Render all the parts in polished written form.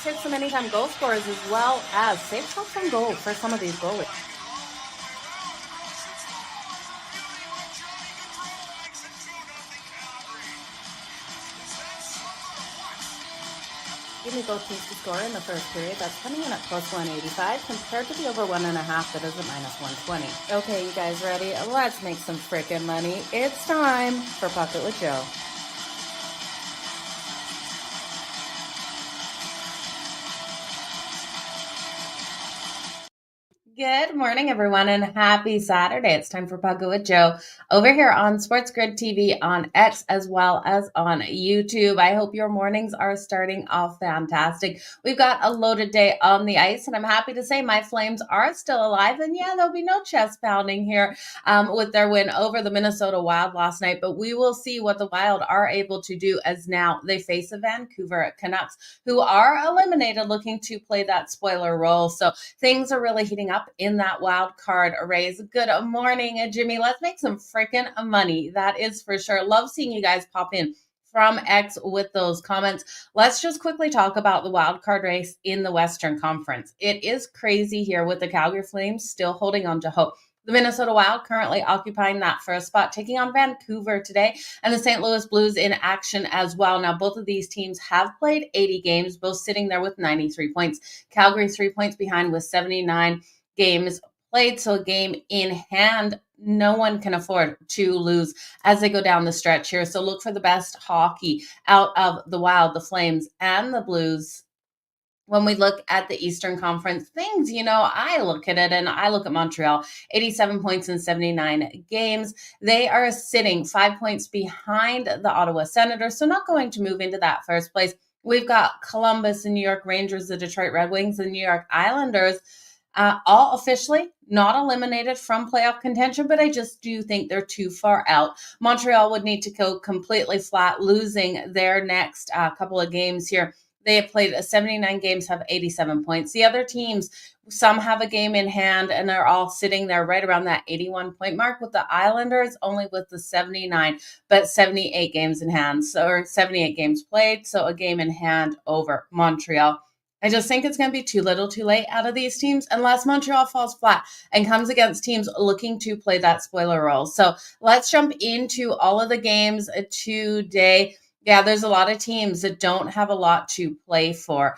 Hit some anytime goal scorers as well as safe shots on goal for some of these goalies. Give me both teams to score in the first period. That's coming in at plus 185 compared to the over 1.5 that is at minus 120. Okay, you guys ready? Let's make some frickin' money. It's time for Pocket with Jo. Good morning, everyone, and happy Saturday. It's time for Pocket with Jo over here on SportsGrid TV on X as well as on YouTube. I hope your mornings are starting off fantastic. We've got a loaded day on the ice, and I'm happy to say my Flames are still alive. And yeah, there'll be no chest pounding here with their win over the Minnesota Wild last night, but we will see what the Wild are able to do as now they face the Vancouver Canucks, who are eliminated, looking to play that spoiler role. So things are really heating up in that wild card race. Good morning, Jimmy. Let's make some freaking money. That is for sure. Love seeing you guys pop in from X with those comments. Let's just quickly talk about the wild card race in the Western Conference. It is crazy here with the Calgary Flames still holding on to hope. The Minnesota Wild currently occupying that first spot, taking on Vancouver today, and the St. Louis Blues in action as well. Now, both of these teams have played 80 games, both sitting there with 93 points. Calgary 3 points behind with 79 games played, so a game in hand. No one can afford to lose as they go down the stretch here. So look for the best hockey out of the Wild, the Flames, and the Blues. When we look at the Eastern Conference things, I look at it and I look at Montreal, 87 points in 79 games. They are sitting 5 points behind the Ottawa Senators, so not going to move into that first place. We've got Columbus, the New York Rangers, the Detroit Red Wings, the New York Islanders, all officially not eliminated from playoff contention, but I just do think they're too far out. Montreal would need to go completely flat, losing their next couple of games here. They have played 79 games, have 87 points. The other teams, some have a game in hand, and they're all sitting there right around that 81 point mark, with the Islanders only with the 79, but 78 games in hand, or 78 games played, so a game in hand over Montreal. I just think it's going to be too little too late out of these teams unless Montreal falls flat and comes against teams looking to play that spoiler role. So let's jump into all of the games today. Yeah, there's a lot of teams that don't have a lot to play for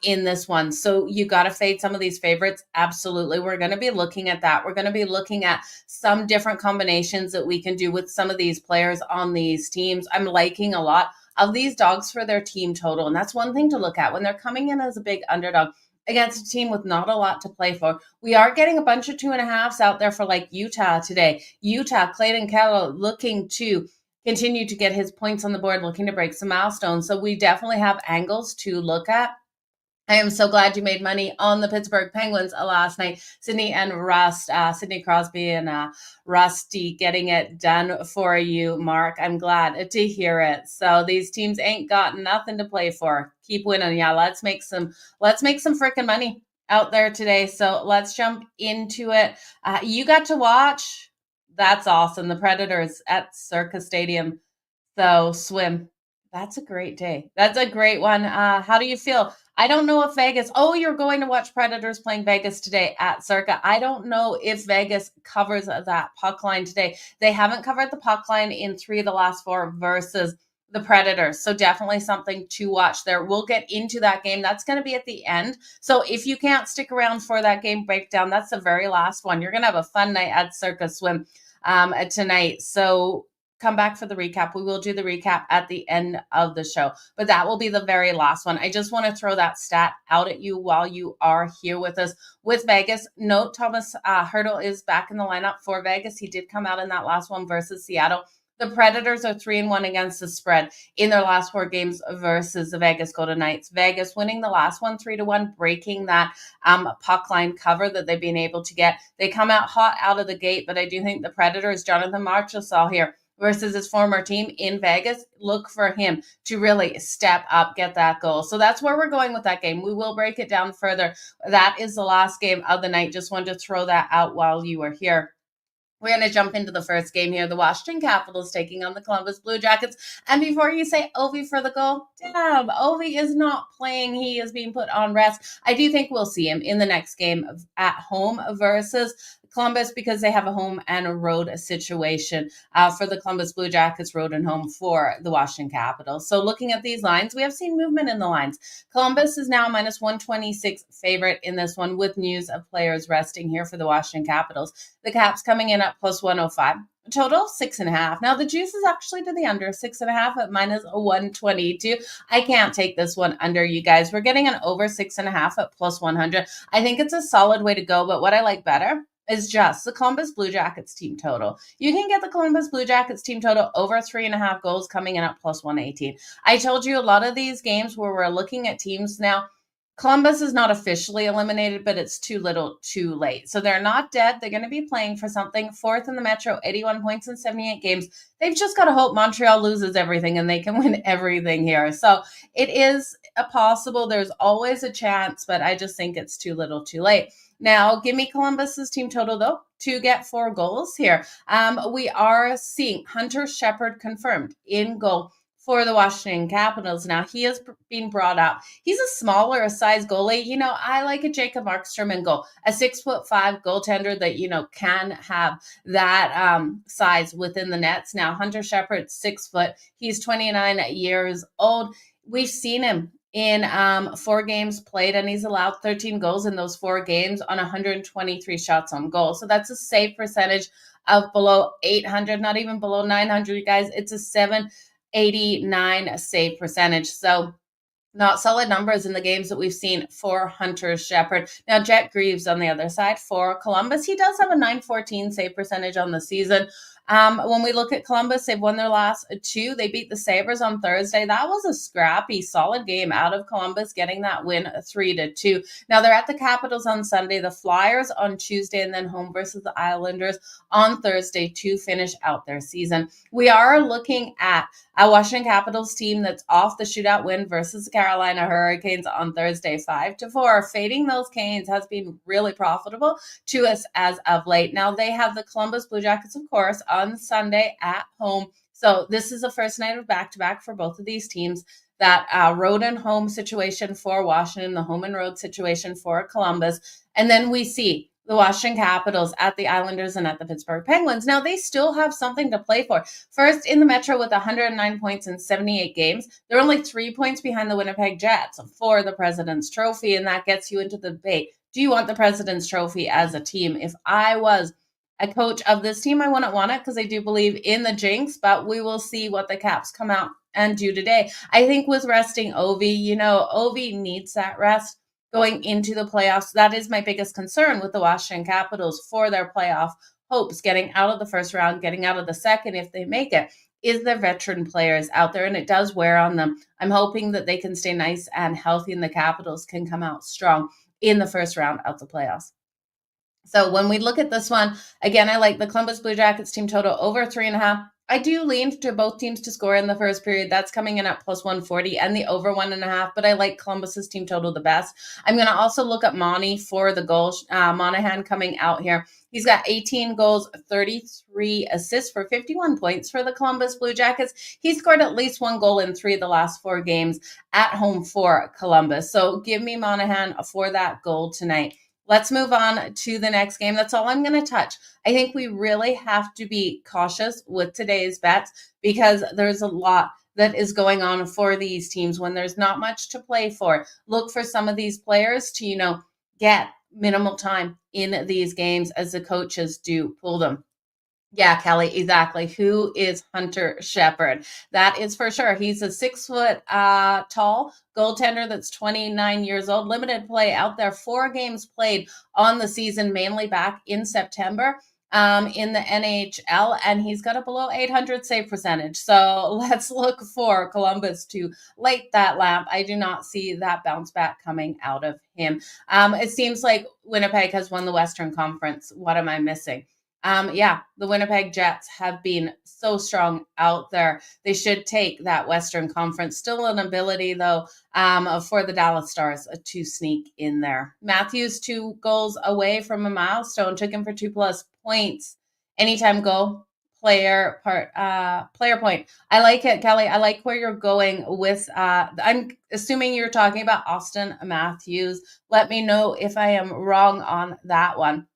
in this one. So you got to fade some of these favorites. Absolutely. We're going to be looking at that. We're going to be looking at some different combinations that we can do with some of these players on these teams. I'm liking a lot of these dogs for their team total. And that's one thing to look at when they're coming in as a big underdog against a team with not a lot to play for. We are getting a bunch of 2.5s out there for like Utah today. Utah, Clayton Keller looking to continue to get his points on the board, looking to break some milestones. So we definitely have angles to look at. I am so glad you made money on the Pittsburgh Penguins last night. Sydney and Rust, Sidney Crosby and Rusty getting it done for you, Mark. I'm glad to hear it. So these teams ain't got nothing to play for. Keep winning. Yeah, let's make some freaking money out there today. So let's jump into it. You got to watch. That's awesome. The Predators at Circa Stadium. So swim. That's a great day. That's a great one. How do you feel? I don't know if Vegas. Oh, you're going to watch Predators playing Vegas today at Circa. I don't know if Vegas covers that puck line today. They haven't covered the puck line in 3 of the last 4 versus the Predators. So definitely something to watch there. We'll get into that game. That's going to be at the end. So if you can't stick around for that game breakdown, that's the very last one. You're going to have a fun night at Circa Swim tonight. So come back for the recap. We will do the recap at the end of the show, but that will be the very last one. I just want to throw that stat out at you while you are here with us with Vegas. Note Thomas Hertl is back in the lineup for Vegas. He did come out in that last one versus Seattle. The Predators are 3-1 against the spread in their last 4 games versus the Vegas Golden Knights. Vegas winning the last one 3-1, breaking that puck line cover that they've been able to get. They come out hot out of the gate, but I do think the Predators, Jonathan Marchessault here, versus his former team in Vegas, look for him to really step up, get that goal. So that's where we're going with that game. We will break it down further. That is the last game of the night. Just wanted to throw that out while you were here. We're going to jump into the first game here. The Washington Capitals taking on the Columbus Blue Jackets. And before you say Ovi for the goal, damn, Ovi is not playing. He is being put on rest. I do think we'll see him in the next game at home versus Columbus because they have a home and a road situation for the Columbus Blue Jackets, road and home for the Washington Capitals. So looking at these lines, we have seen movement in the lines. Columbus is now minus 126 favorite in this one with news of players resting here for the Washington Capitals. The Caps coming in at plus 105. Total 6.5. Now the juice is actually to the under 6.5 at minus 122. I can't take this one under, you guys. We're getting an over 6.5 at plus 100. I think it's a solid way to go, but what I like better is just the Columbus Blue Jackets team total. You can get the Columbus Blue Jackets team total over 3.5 goals coming in at plus 118. I told you a lot of these games where we're looking at teams now, Columbus is not officially eliminated, but it's too little too late. So they're not dead. They're going to be playing for something. Fourth in the Metro, 81 points in 78 games. They've just got to hope Montreal loses everything and they can win everything here. So it is a possible. There's always a chance, but I just think it's too little too late. Now, give me Columbus's team total, though, to get 4 goals here. We are seeing Hunter Shepard confirmed in goal for the Washington Capitals. Now, he is being brought up. He's a smaller size goalie. You know, I like a Jacob Markstrom in goal, a 6'5" goaltender that, you know, can have that size within the nets. Now, Hunter Shepard, 6 foot. He's 29 years old. We've seen him in 4 games played, and he's allowed 13 goals in those 4 games on 123 shots on goal. So that's a save percentage of below 800, not even below 900, you guys. It's a 789 save percentage. So not solid numbers in the games that we've seen for Hunter Shepard. Now, Jet Greaves on the other side for Columbus, he does have a 914 save percentage on the season. When we look at Columbus, they've won their last 2. They beat the Sabres on Thursday. That was a scrappy, solid game out of Columbus, getting that win 3-2. Now they're at the Capitals on Sunday, the Flyers on Tuesday, and then home versus the Islanders on Thursday to finish out their season. We are looking at a Washington Capitals team that's off the shootout win versus the Carolina Hurricanes on Thursday, 5-4. Fading those Canes has been really profitable to us as of late. Now they have the Columbus Blue Jackets, of course, on Sunday at home. So this is the first night of back-to-back for both of these teams. That road and home situation for Washington, the home and road situation for Columbus. And then we see the Washington Capitals at the Islanders and at the Pittsburgh Penguins. Now, they still have something to play for. First in the Metro with 109 points in 78 games. They're only 3 points behind the Winnipeg Jets for the President's Trophy, and that gets you into the debate. Do you want the President's Trophy as a team? If I was a coach of this team, I wouldn't want it because I do believe in the jinx, but we will see what the Caps come out and do today. I think with resting Ovi, you know, Ovi needs that rest going into the playoffs. That is my biggest concern with the Washington Capitals for their playoff hopes, getting out of the first round, getting out of the second if they make it, is their veteran players out there, and it does wear on them. I'm hoping that they can stay nice and healthy and the Capitals can come out strong in the first round of the playoffs. So when we look at this one, again, I like the Columbus Blue Jackets team total over 3.5. I do lean to both teams to score in the first period. That's coming in at plus 140 and the over 1.5, but I like Columbus's team total the best. I'm going to also look at Monty for the goals. Monahan coming out here. He's got 18 goals, 33 assists for 51 points for the Columbus Blue Jackets. He scored at least 1 goal in 3 of the last 4 games at home for Columbus. So give me Monahan for that goal tonight. Let's move on to the next game. That's all I'm going to touch. I think we really have to be cautious with today's bets because there's a lot that is going on for these teams when there's not much to play for. Look for some of these players to, you know, get minimal time in these games as the coaches do pull them. Yeah, Kelly, exactly. Who is Hunter Shepard? That is for sure. He's a 6 foot tall goaltender that's 29 years old. Limited play out there. 4 games played on the season, mainly back in September in the NHL, and he's got a below 800 save percentage. So let's look for Columbus to light that lamp. I do not see that bounce back coming out of him. It seems like Winnipeg has won the Western Conference. What am I missing? The Winnipeg Jets have been so strong out there. They should take that Western Conference. Still an ability, though, for the Dallas Stars to sneak in there. Matthews 2 goals away from a milestone. Took him for 2+ points Anytime goal, player point. I like it, Kelly. I like where you're going with I'm assuming you're talking about Austin Matthews. Let me know if I am wrong on that one.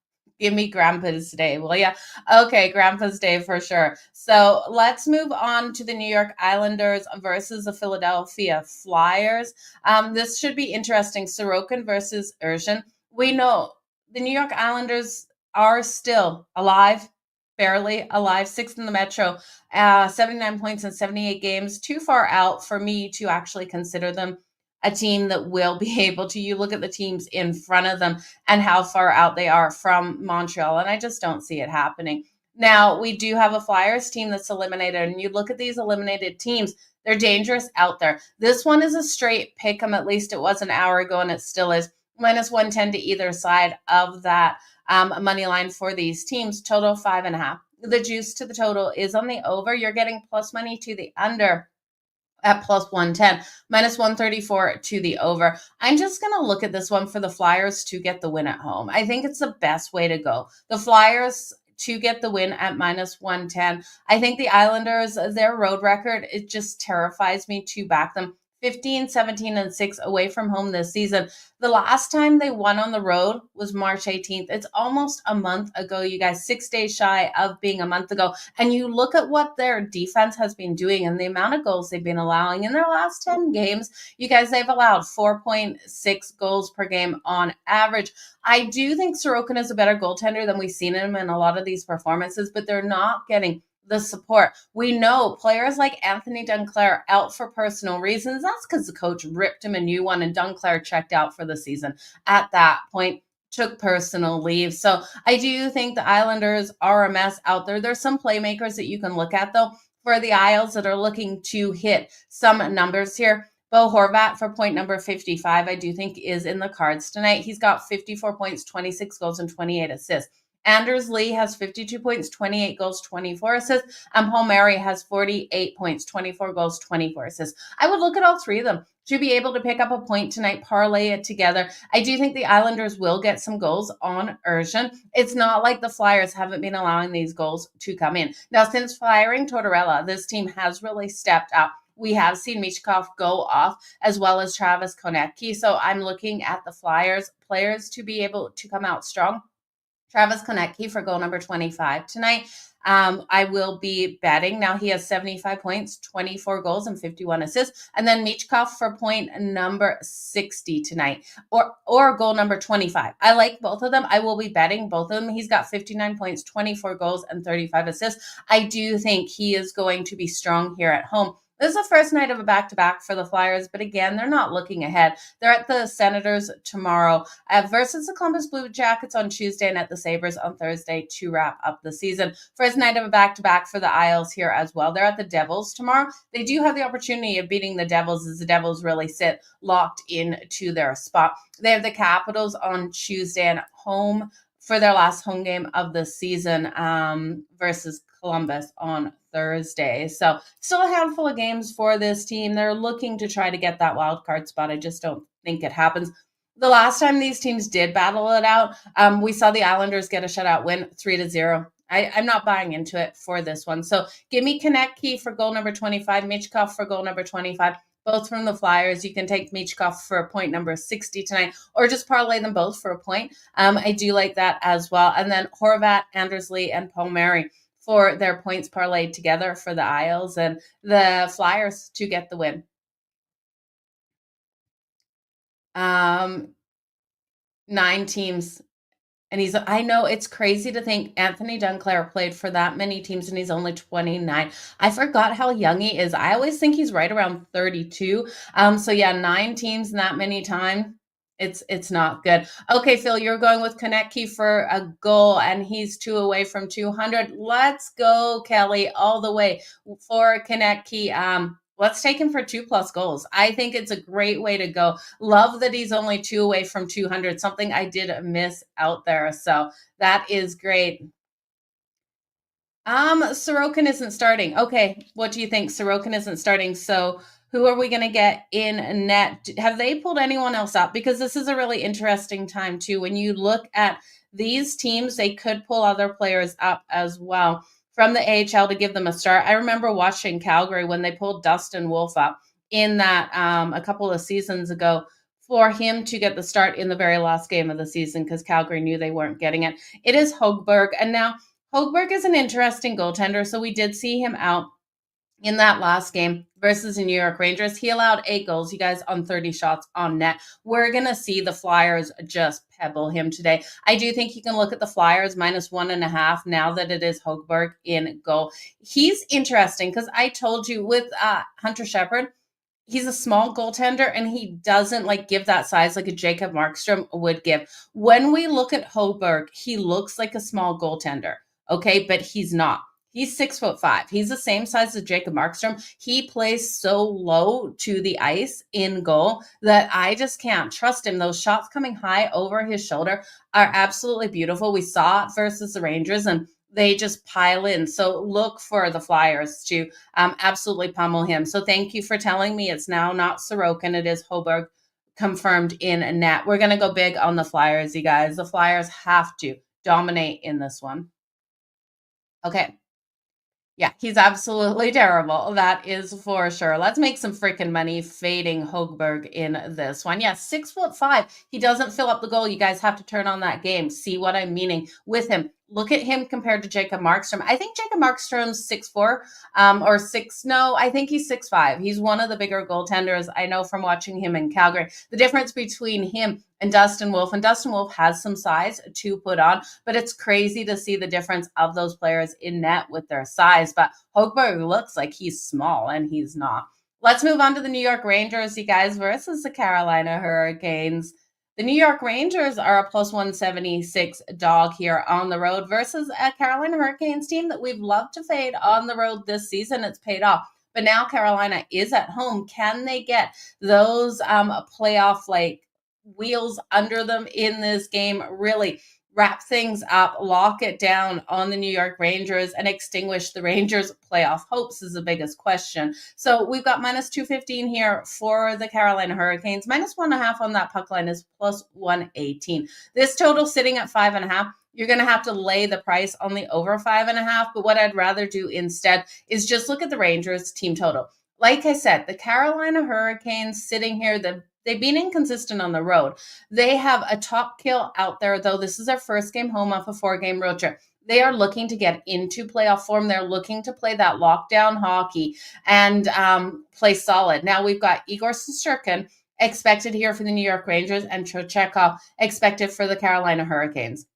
Give me Grandpa's Day, will ya? Okay, Grandpa's Day for sure. So let's move on to the New York Islanders versus the Philadelphia Flyers. This should be interesting. Sorokin versus Urshan. We know the New York Islanders are still alive, barely alive, sixth in the Metro, 79 points in 78 games, too far out for me to actually consider them a team that will be able to. You look at the teams in front of them and how far out they are from Montreal, and I just don't see it happening. Now, we do have a Flyers team that's eliminated, and you look at these eliminated teams, they're dangerous out there. This one is a straight pick 'em, at least it was an hour ago, and it still is. Minus 110 to either side of that money line for these teams. Total 5.5. The juice to the total is on the over. You're getting plus money to the under at plus 110, minus 134 to the over. I'm just going to look at this one for the Flyers to get the win at home. I think it's the best way to go. The Flyers to get the win at minus 110. I think the Islanders, their road record, it just terrifies me to back them. 15, 17, and 6 away from home this season. The last time they won on the road was March 18th. It's almost a month ago, you guys, 6 days shy of being a month ago. And you look at what their defense has been doing and the amount of goals they've been allowing in their last 10 games. You guys, they've allowed 4.6 goals per game on average. I do think Sorokin is a better goaltender than we've seen him in a lot of these performances, but they're not getting the support. We know players like Anthony Dunclair out for personal reasons. That's because the coach ripped him a new one and Dunclair checked out for the season. At that point, took personal leave. So I do think the Islanders are a mess out there. There's some playmakers that you can look at, though, for the Isles that are looking to hit some numbers here. Bo Horvat for point number 55, I do think is in the cards tonight. He's got 54 points, 26 goals, and 28 assists. Anders Lee has 52 points, 28 goals, 24 assists. And Paul Mary has 48 points, 24 goals, 24 assists. I would look at all three of them to be able to pick up a point tonight, parlay it together. I do think the Islanders will get some goals on Urshan. It's not like the Flyers haven't been allowing these goals to come in. Now, since firing Tortorella, this team has really stepped up. We have seen Michkov go off as well as Travis Konecny. So I'm looking at the Flyers players to be able to come out strong. Travis Konecny for goal number 25 tonight. I will be betting. Now he has 75 points, 24 goals, and 51 assists. And then Michkov for point number 60 tonight, or goal number 25. I like both of them. I will be betting both of them. He's got 59 points, 24 goals, and 35 assists. I do think he is going to be strong here at home. This is the first night of a back-to-back for the Flyers, but again, they're not looking ahead. They're at the Senators tomorrow versus the Columbus Blue Jackets on Tuesday and at the Sabres on Thursday to wrap up the season. First night of a back-to-back for the Isles here as well. They're at the Devils tomorrow. They do have the opportunity of beating the Devils as the Devils really sit locked into their spot. They have the Capitals on Tuesday and home for their last home game of the season versus Columbus on Thursday. So still a handful of games for this team. They're looking to try to get that wild card spot. I just don't think it happens. The last time these teams did battle it out, we saw the Islanders get a shutout win 3-0. I'm not buying into it for this one. So give me Konecny for goal number 25, Michkov for goal number 25. Both from the Flyers. You can take Michkov for a point number 60 tonight, or just parlay them both for a point. I do like that as well. And then Horvat, Anders Lee, and Paul Mary for their points parlayed together for the Isles and the Flyers to get the win. 9 teams. And I know it's crazy to think Anthony Dunclair played for that many teams and he's only 29. I forgot how young he is. I always think he's right around 32. So yeah, 9 teams and that many times. It's not good. Okay, Phil, you're going with Konecny for a goal, and he's 2 away from 200. Let's go, Kelly, all the way for Konecny. Let's take him for 2+ goals. I think it's a great way to go. Love that he's only 2 away from 200, something I did miss out there. So that is great. Sorokin isn't starting. Okay, what do you think? Sorokin isn't starting. So who are we going to get in net? Have they pulled anyone else up? Because this is a really interesting time too. When you look at these teams, they could pull other players up as well from the AHL to give them a start. I remember watching Calgary when they pulled Dustin Wolf up in that a couple of seasons ago for him to get the start in the very last game of the season because Calgary knew they weren't getting it. It is Högberg. And now Högberg is an interesting goaltender. So we did see him out in that last game versus the New York Rangers. He allowed 8 goals, you guys, on 30 shots on net. We're going to see the Flyers just pebble him today. I do think you can look at the Flyers -1.5 now that it is Högberg in goal. He's interesting because I told you with Hunter Shepard, he's a small goaltender and he doesn't like give that size like a Jacob Markstrom would give. When we look at Högberg, he looks like a small goaltender, okay, but he's not. He's 6'5". He's the same size as Jacob Markstrom. He plays so low to the ice in goal that I just can't trust him. Those shots coming high over his shoulder are absolutely beautiful. We saw it versus the Rangers and they just pile in. So look for the Flyers to absolutely pummel him. So thank you for telling me it's now not Sorokin. It is Högberg confirmed in net. We're going to go big on the Flyers, you guys. The Flyers have to dominate in this one. Okay. Yeah, he's absolutely terrible. That is for sure. Let's make some freaking money fading Högberg in this one. Yeah, 6'5". He doesn't fill up the goal. You guys have to turn on that game. See what I'm meaning with him. Look at him compared to Jacob Markstrom. I think Jacob Markstrom's 6'4", or 6. No, I think he's 6'5". He's one of the bigger goaltenders. I know from watching him in Calgary. The difference between him and Dustin Wolf, and Dustin Wolf has some size to put on, but it's crazy to see the difference of those players in net with their size. But Högberg looks like he's small, and he's not. Let's move on to the New York Rangers, you guys, versus the Carolina Hurricanes. The New York Rangers are a +176 dog here on the road versus a Carolina Hurricanes team that we've loved to fade on the road this season. It's paid off. But now Carolina is at home. Can they get those playoff like wheels under them in this game? Really wrap things up, lock it down on the New York Rangers, and extinguish the Rangers' playoff hopes is the biggest question. So we've got -215 here for the Carolina Hurricanes. -1.5 on that puck line is +118. This total sitting at 5.5. You're going to have to lay the price on the over 5.5. But what I'd rather do instead is just look at the Rangers team total. Like I said, the Carolina Hurricanes sitting here, they've been inconsistent on the road. They have a top kill out there, though. This is their first game home off a 4-game road trip. They are looking to get into playoff form. They're looking to play that lockdown hockey and play solid. Now we've got Igor Shesterkin expected here for the New York Rangers and Trocheckov expected for the Carolina Hurricanes.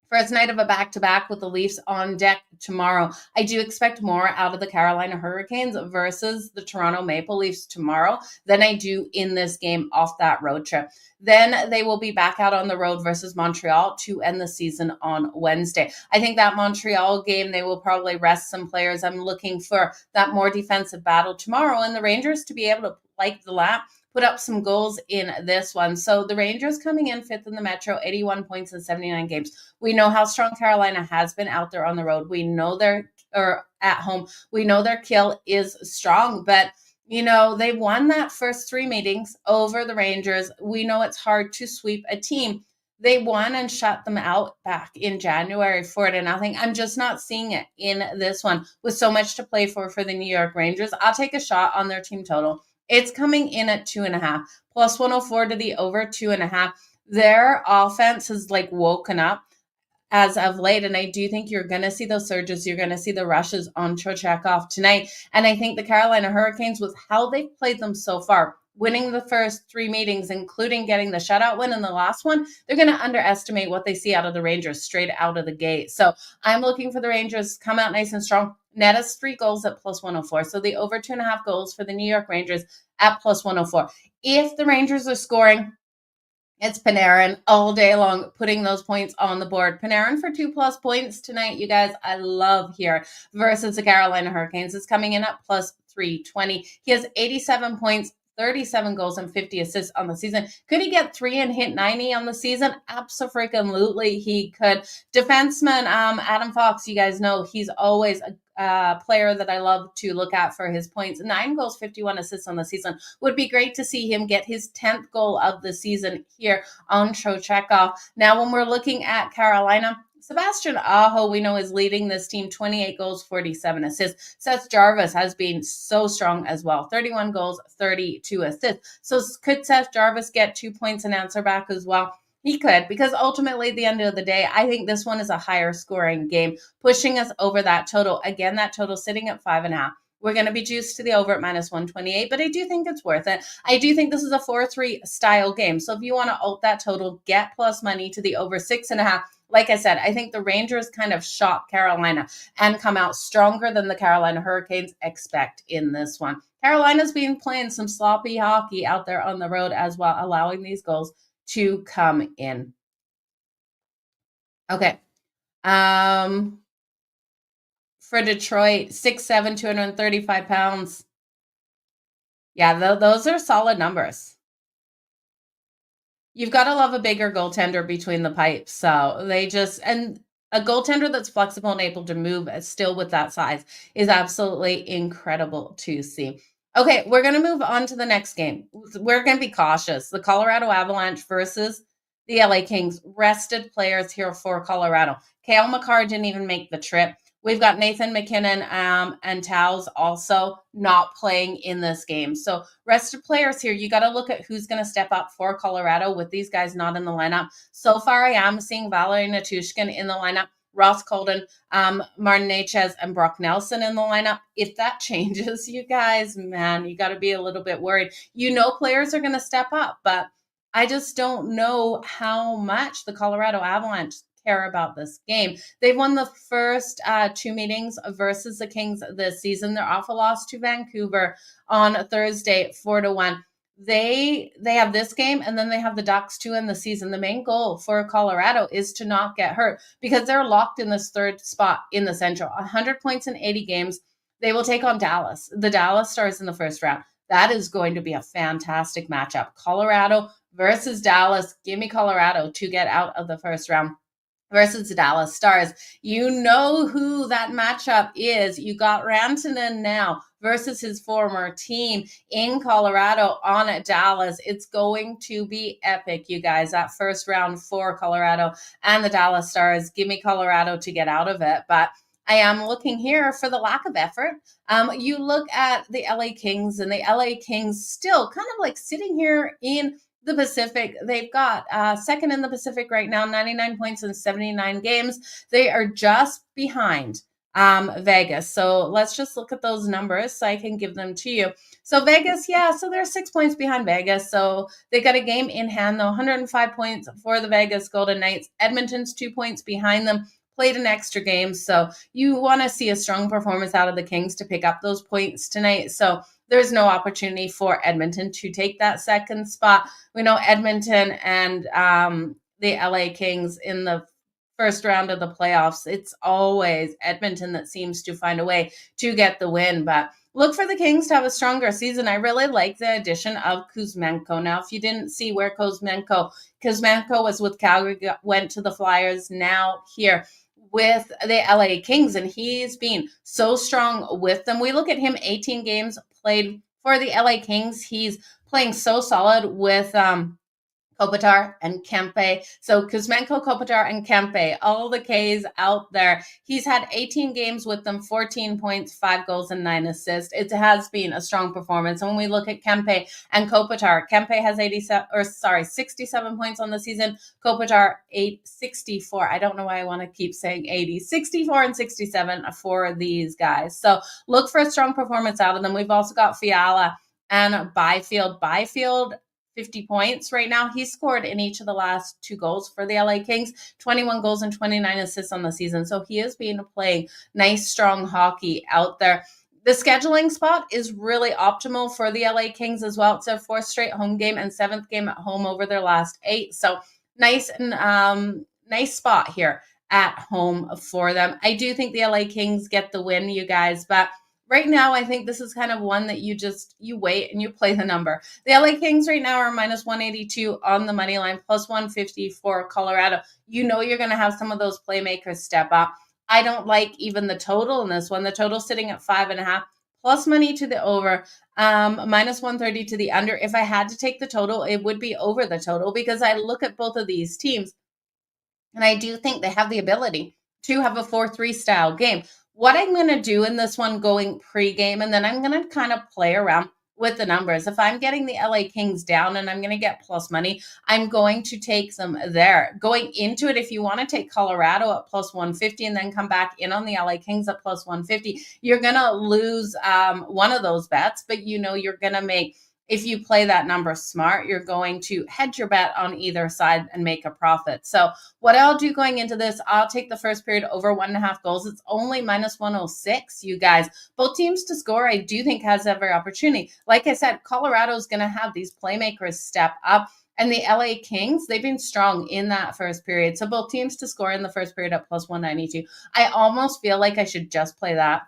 First night of a back-to-back with the Leafs on deck tomorrow. I do expect more out of the Carolina Hurricanes versus the Toronto Maple Leafs tomorrow than I do in this game off that road trip. Then they will be back out on the road versus Montreal to end the season on Wednesday. I think that Montreal game, they will probably rest some players. I'm looking for that more defensive battle tomorrow and the Rangers to be able to like the lap, put up some goals in this one. So the Rangers coming in 5th in the Metro, 81 points in 79 games. We know how strong Carolina has been out there on the road. We know at home. We know their kill is strong, but they won that first 3 meetings over the Rangers. We know it's hard to sweep a team. They won and shut them out back in January 4-0. I'm just not seeing it in this one with so much to play for the New York Rangers. I'll take a shot on their team total. It's coming in at 2.5, +104 to the over 2.5. Their offense has woken up as of late, and I do think you're going to see those surges. You're going to see the rushes on Trocheckov tonight. And I think the Carolina Hurricanes, with how they've played them so far, winning the first 3 meetings, including getting the shutout win in the last one, they're going to underestimate what they see out of the Rangers straight out of the gate. So I'm looking for the Rangers to come out nice and strong. Net is 3 goals at +104. So the over 2.5 goals for the New York Rangers at +104. If the Rangers are scoring, it's Panarin all day long, putting those points on the board. Panarin for 2+ points tonight, you guys, I love here versus the Carolina Hurricanes. It's coming in at +320. He has 87 points, 37 goals and 50 assists on the season. Could he get 3 and hit 90 on the season? Absolutely, he could. Defenseman Adam Fox, you guys know he's always player that I love to look at for his points. 9 goals, 51 assists on the season. Would be great to see him get his 10th goal of the season here on Trocheckov. Now, when we're looking at Carolina, Sebastian Aho, we know, is leading this team, 28 goals, 47 assists. Seth Jarvis has been so strong as well, 31 goals, 32 assists. So could Seth Jarvis get 2 points and answer back as well? He could, because ultimately at the end of the day, I think this one is a higher scoring game, pushing us over that total. Again, that total sitting at 5.5. We're going to be juiced to the over at minus 128, but I do think it's worth it. I do think this is a 4-3 style game. So if you want to alt that total, get plus money to the over 6.5. Like I said, I think the Rangers kind of shock Carolina and come out stronger than the Carolina Hurricanes expect in this one. Carolina's been playing some sloppy hockey out there on the road as well, allowing these goals to come in. Okay. For Detroit, 6'7", 235 pounds. Yeah, those are solid numbers. You've got to love a bigger goaltender between the pipes. So and a goaltender that's flexible and able to move still with that size is absolutely incredible to see. Okay, we're going to move on to the next game. We're going to be cautious. The Colorado Avalanche versus the LA Kings. Rested players here for Colorado. Cale Makar didn't even make the trip. We've got Nathan McKinnon and Towles also not playing in this game. So rested players here, you got to look at who's going to step up for Colorado with these guys not in the lineup. So far, I am seeing Valerie Natushkin in the lineup, Ross Colden, Martin Necas, and Brock Nelson in the lineup. If that changes, you guys, man, you got to be a little bit worried. You know players are going to step up, but I just don't know how much the Colorado Avalanche care about this game. They've won the first 2 meetings versus the Kings this season. They're off a loss to Vancouver on Thursday, 4-1. They have this game, and then they have the Ducks to end the season. The main goal for Colorado is to not get hurt because they're locked in this 3rd spot in the Central. 100 points in 80 games. They will take on Dallas. The Dallas Stars in the first round. That is going to be a fantastic matchup. Colorado versus Dallas. Give me Colorado to get out of the first round versus the Dallas Stars. You know who that matchup is. You got Rantanen now versus his former team in Colorado on Dallas. It's going to be epic, you guys. That first round for Colorado and the Dallas Stars. Give me Colorado to get out of it. But I am looking here for the lack of effort. You look at the LA Kings, and the LA Kings still kind of like sitting here in the Pacific. They've got second in the Pacific right now, 99 points in 79 games. They are just behind Vegas. So let's just look at those numbers so I can give them to you. So Vegas, so they're 6 points behind Vegas. So they got a game in hand, though, 105 points for the Vegas Golden Knights. Edmonton's 2 points behind them. Played an extra game. So you want to see a strong performance out of the Kings to pick up those points tonight. So there's no opportunity for Edmonton to take that second spot. We know Edmonton and the LA Kings in the first round of the playoffs. It's always Edmonton that seems to find a way to get the win. But look for the Kings to have a stronger season. I really like the addition of Kuzmenko. Now, if you didn't see where Kuzmenko was with Calgary, went to the Flyers, now here with the LA Kings, and he's been so strong with them. We look at him, 18 games played for the LA Kings. He's playing so solid with Kopitar and Kempe. So Kuzmenko, Kopitar, and Kempe, all the Ks out there. He's had 18 games with them, 14 points, 5 goals, and 9 assists. It has been a strong performance. And when we look at Kempe and Kopitar, Kempe has 67 points on the season. Kopitar 64. I don't know why I want to keep saying 80. 64 and 67 for these guys. So look for a strong performance out of them. We've also got Fiala and Byfield. Byfield, 50 points right now. He scored in each of the last 2 goals for the LA Kings, 21 goals and 29 assists on the season. So he has been playing nice, strong hockey out there. The scheduling spot is really optimal for the LA Kings as well. It's their 4th straight home game and 7th game at home over their last 8. So nice and nice spot here at home for them. I do think the LA Kings get the win, you guys, but right now, I think this is kind of one that you wait and you play the number. The LA Kings right now are minus 182 on the money line, plus 150 for Colorado. You know you're going to have some of those playmakers step up. I don't like even the total in this one. The total sitting at 5.5, plus money to the over, minus 130 to the under. If I had to take the total, it would be over the total because I look at both of these teams and I do think they have the ability to have a 4-3 style game. What I'm going to do in this one going pre-game, and then I'm going to kind of play around with the numbers. If I'm getting the LA Kings down and I'm going to get plus money, I'm going to take them there. Going into it, if you want to take Colorado at plus 150 and then come back in on the LA Kings at plus 150, you're going to lose one of those bets, but you're going to make, if you play that number smart, you're going to hedge your bet on either side and make a profit. So what I'll do going into this, I'll take the first period over 1.5 goals. It's only minus 106, you guys. Both teams to score, I do think has every opportunity. Like I said, Colorado's going to have these playmakers step up. And the LA Kings, they've been strong in that first period. So both teams to score in the first period at plus 192. I almost feel like I should just play that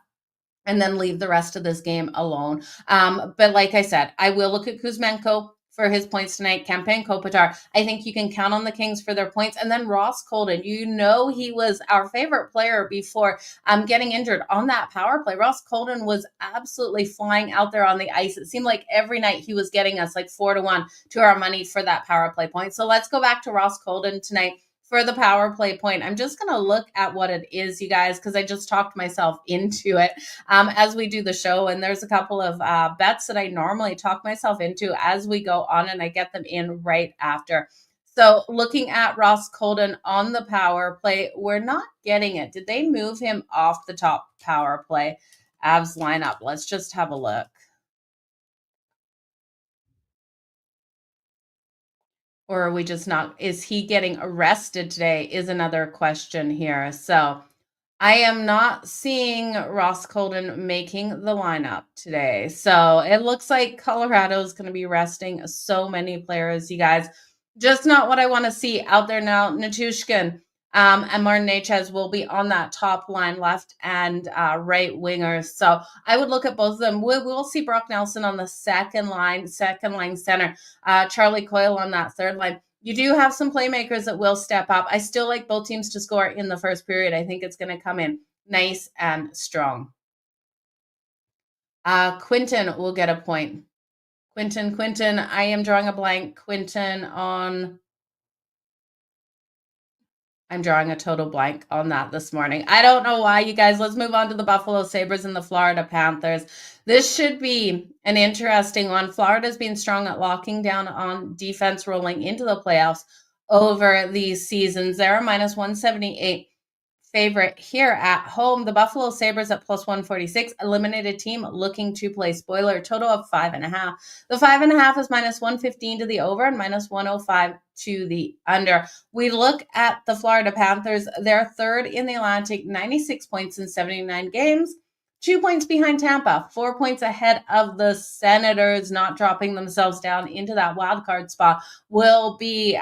and then leave the rest of this game alone. But like I said, I will look at Kuzmenko for his points tonight, Campaign Kopitar. I think you can count on the Kings for their points. And then Ross Colton, he was our favorite player before getting injured on that power play. Ross Colton was absolutely flying out there on the ice. It seemed like every night he was getting us like 4-1 to our money for that power play point. So let's go back to Ross Colton tonight. For the power play point, I'm just going to look at what it is, you guys, because I just talked myself into it as we do the show. And there's a couple of bets that I normally talk myself into as we go on, and I get them in right after. So looking at Ross Colton on the power play, we're not getting it. Did they move him off the top power play Avs lineup? Let's just have a look. Or are we just not? Is he getting arrested today? Is another question here. So I am not seeing Ross Colton making the lineup today. So it looks like Colorado is going to be resting so many players, you guys. Just not what I want to see out there now. Natushkin and Martin Necas will be on that top line, left and right wingers. So I would look at both of them. We'll see Brock Nelson on the second line center. Charlie Coyle on that third line. You do have some playmakers that will step up. I still like both teams to score in the first period. I think it's going to come in nice and strong. Quinton will get a point. Quinton, I am drawing a blank. I'm drawing a total blank on that this morning. I don't know why, you guys. Let's move on to the Buffalo Sabres and the Florida Panthers. This should be an interesting one. Florida's been strong at locking down on defense rolling into the playoffs over these seasons. They're a minus 178 favorite here at home. The Buffalo Sabres at plus 146, eliminated team looking to play spoiler, total of 5.5. The 5.5 is minus 115 to the over and minus 105 to the under. We look at the Florida Panthers. They're third in the Atlantic, 96 points in 79 games. 2 points behind Tampa, 4 points ahead of the Senators. Not dropping themselves down into that wild card spot will be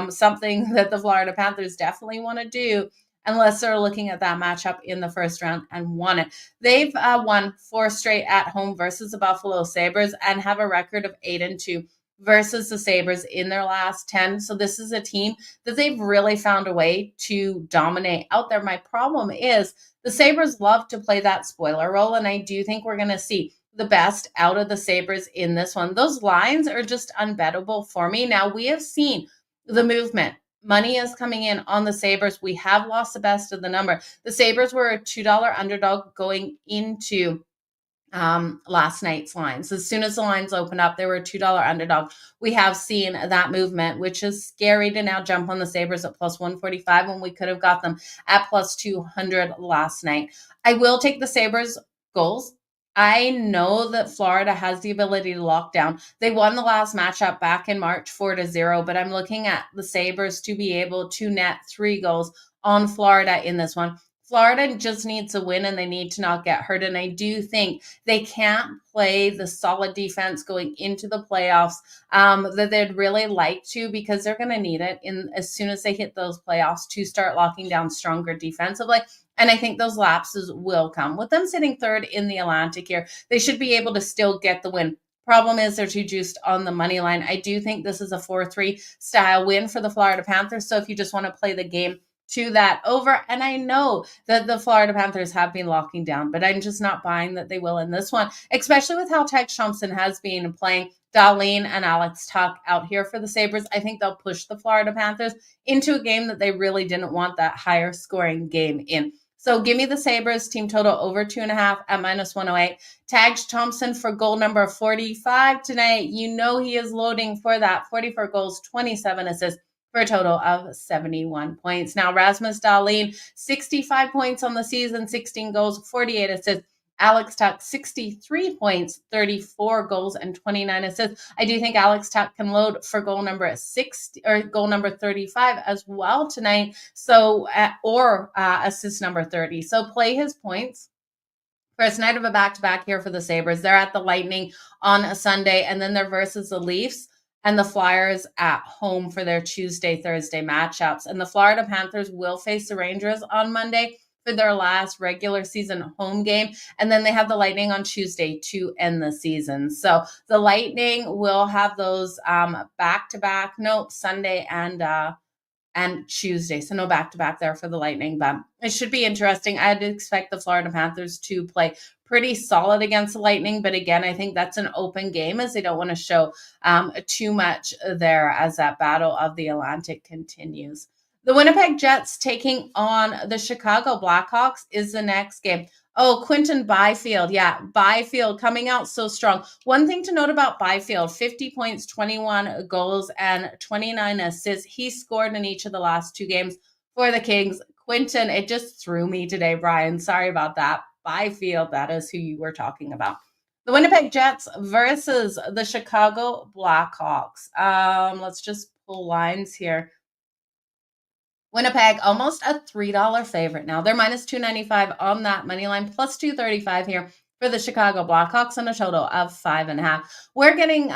something that the Florida Panthers definitely want to do, unless they're looking at that matchup in the first round and won it. They've won 4 straight at home versus the Buffalo Sabres and have a record of 8-2 versus the Sabres in their last 10. So this is a team that they've really found a way to dominate out there. My problem is the Sabres love to play that spoiler role, and I do think we're going to see the best out of the Sabres in this one. Those lines are just unbettable for me. Now, we have seen the movement. Money is coming in on the Sabres. We have lost the best of the number. The Sabres were a $2 underdog going into last night's lines. As soon as the lines opened up, they were a $2 underdog. We have seen that movement, which is scary to now jump on the Sabres at plus 145 when we could have got them at plus 200 last night. I will take the Sabres goals. I know that Florida has the ability to lock down. They won the last matchup back in March 4-0, but I'm looking at the Sabres to be able to net 3 goals on Florida in this one. Florida just needs a win and they need to not get hurt. And I do think they can't play the solid defense going into the playoffs that they'd really like to, because they're going to need it as soon as they hit those playoffs to start locking down stronger defensively. And I think those lapses will come. With them sitting third in the Atlantic here, they should be able to still get the win. Problem is they're too juiced on the money line. I do think this is a 4-3 style win for the Florida Panthers. So if you just want to play the game to that over. And I know that the Florida Panthers have been locking down, but I'm just not buying that they will in this one, especially with how Tex Thompson has been playing. Darlene and Alex Tuck out here for the Sabres. I think they'll push the Florida Panthers into a game that they really didn't want that higher scoring game in. So give me the Sabres team total over 2.5 at -108. Tags Thompson for goal number 45 tonight. You know he is loading for that. 44 goals, 27 assists for a total of 71 points. Now, Rasmus Dahlin, 65 points on the season, 16 goals, 48 assists. Alex Tuck, 63 points, 34 goals, and 29 assists. I do think Alex Tuck can load for goal number 60 or goal number 35 as well tonight. So, or assist number 30. So play his points. First night of a back-to-back here for the Sabres. They're at the Lightning on a Sunday, and then they're versus the Leafs and the Flyers at home for their Tuesday, Thursday matchups. And the Florida Panthers will face the Rangers on Monday for their last regular season home game. And then they have the Lightning on Tuesday to end the season. So the Lightning will have those back-to-back, Sunday and Tuesday. So no back-to-back there for the Lightning, but it should be interesting. I'd expect the Florida Panthers to play pretty solid against the Lightning, but again, I think that's an open game as they don't want to show too much there as that battle of the Atlantic continues. The Winnipeg Jets taking on the Chicago Blackhawks is the next game. Oh, Quinton Byfield. Yeah, Byfield coming out so strong. One thing to note about Byfield, 50 points, 21 goals, and 29 assists. He scored in each of the last 2 games for the Kings. Quinton, it just threw me today, Brian. Sorry about that. Byfield, that is who you were talking about. The Winnipeg Jets versus the Chicago Blackhawks. Let's just pull lines here. Winnipeg, almost a $3 favorite now. They're -295 on that money line, plus 235 here for the Chicago Blackhawks on a total of 5.5. We're getting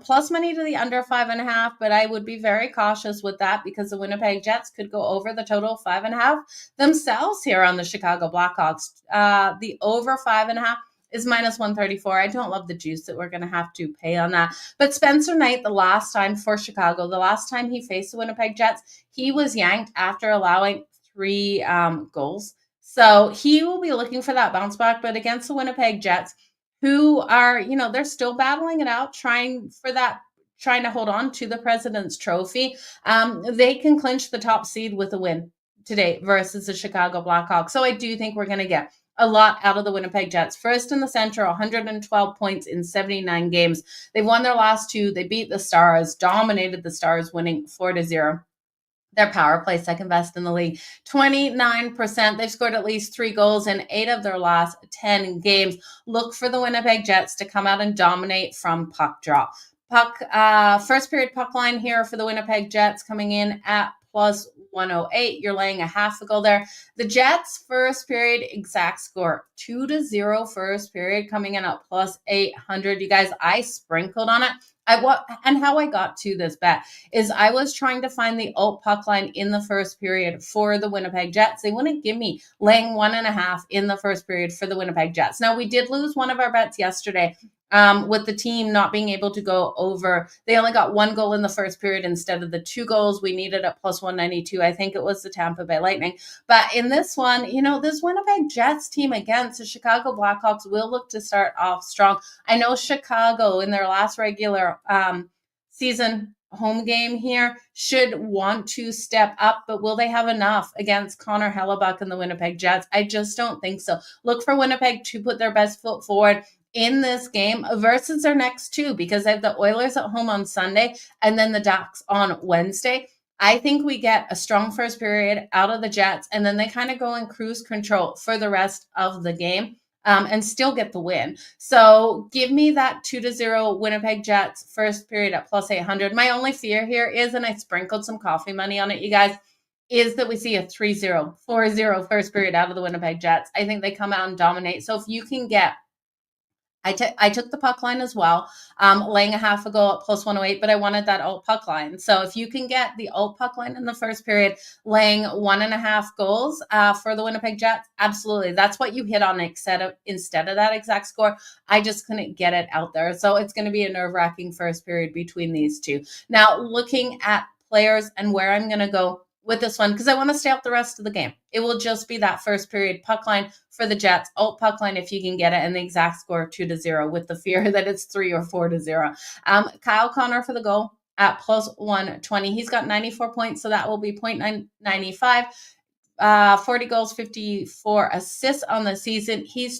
plus money to the under 5.5, but I would be very cautious with that because the Winnipeg Jets could go over the total of 5.5 themselves here on the Chicago Blackhawks. The over 5.5 is -134. I don't love the juice that we're going to have to pay on that. But Spencer Knight, the last time for Chicago, the last time he faced the Winnipeg Jets, he was yanked after allowing 3 goals. So he will be looking for that bounce back. But against the Winnipeg Jets, who are, they're still battling it out, trying to hold on to the President's Trophy, they can clinch the top seed with a win today versus the Chicago Blackhawks. So I do think we're going to get a lot out of the Winnipeg Jets. First in the Central, 112 points in 79 games. They won their last 2. They beat the Stars, dominated the Stars, winning 4-0. Their power play second best in the league, 29%. They've scored at least 3 goals in 8 of their last 10 games. Look for the Winnipeg Jets to come out and dominate from puck drop. First period puck line here for the Winnipeg Jets coming in at plus 108. You're laying a half a goal there. The Jets first period exact score 2-0 first period coming in at plus 800. You guys, I sprinkled on it. How I got to this bet is I was trying to find the alt puck line in the first period for the Winnipeg Jets. They wouldn't give me laying 1.5 in the first period for the Winnipeg Jets. Now, we did lose one of our bets yesterday with the team not being able to go over. They only got 1 goal in the first period instead of the 2 goals we needed at plus 192. I think it was the Tampa Bay Lightning. But in this one, this Winnipeg Jets team against the Chicago Blackhawks will look to start off strong. I know Chicago in their last regular season home game here should want to step up, but will they have enough against Connor Hellebuck and the Winnipeg Jets? I just don't think so. Look for Winnipeg to put their best foot forward in this game versus their next 2 because they have the Oilers at home on Sunday and then the Ducks on Wednesday. I think we get a strong first period out of the Jets and then they kind of go in cruise control for the rest of the game. And still get the win. So give me that 2-0 Winnipeg Jets first period at plus 800. My only fear here is, and I sprinkled some coffee money on it, you guys, is that we see a 3-0, 4-0 first period out of the Winnipeg Jets. I think they come out and dominate. So if you can get, I took the puck line as well, laying a half a goal at plus 108, but I wanted that alt puck line. So if you can get the alt puck line in the first period, laying 1.5 goals for the Winnipeg Jets, absolutely. That's what you hit on instead of that exact score. I just couldn't get it out there. So it's going to be a nerve-wracking first period between these 2. Now, looking at players and where I'm going to go with this one because I want to stay up the rest of the game. It will just be that first period puck line for the Jets. Alt puck line if you can get it, and the exact score 2-0 with the fear that it's 3 or 4-0. Kyle Connor for the goal at plus 120. He's got 94 points, so that will be 0.95. 40 goals, 54 assists on the season. He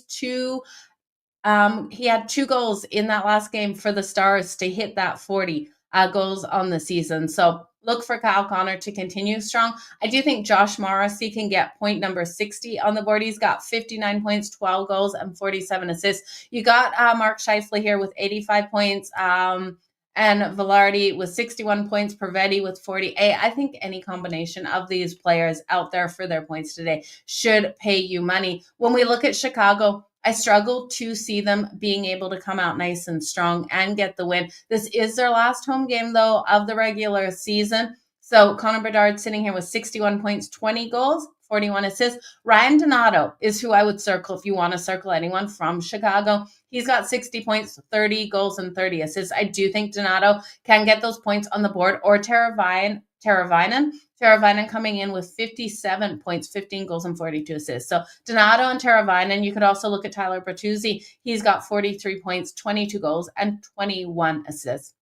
had 2 goals in that last game for the Stars to hit that 40 goals on the season. So look for Kyle Connor to continue strong. I do think Josh Morrissey can get point number 60 on the board. He's got 59 points, 12 goals, and 47 assists. You got Mark Scheifele here with 85 points. And Velarde with 61 points, Pavetti with 48. I think any combination of these players out there for their points today should pay you money. When we look at Chicago, I struggle to see them being able to come out nice and strong and get the win. This is their last home game, though, of the regular season. So Connor Bedard sitting here with 61 points, 20 goals, 41 assists. Ryan Donato is who I would circle if you want to circle anyone from Chicago. He's got 60 points, 30 goals, and 30 assists. I do think Donato can get those points on the board, or Teravainen coming in with 57 points, 15 goals, and 42 assists. So Donato and Teravainen. You could also look at Tyler Bertuzzi. He's got 43 points, 22 goals, and 21 assists.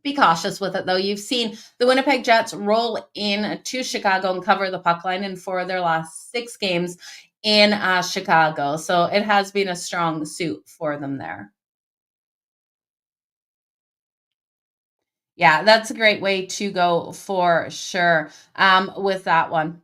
Be cautious with it, though. You've seen the Winnipeg Jets roll in to Chicago and cover the puck line in 4 of their last 6 games in Chicago. So it has been a strong suit for them there. Yeah, that's a great way to go for sure with that one.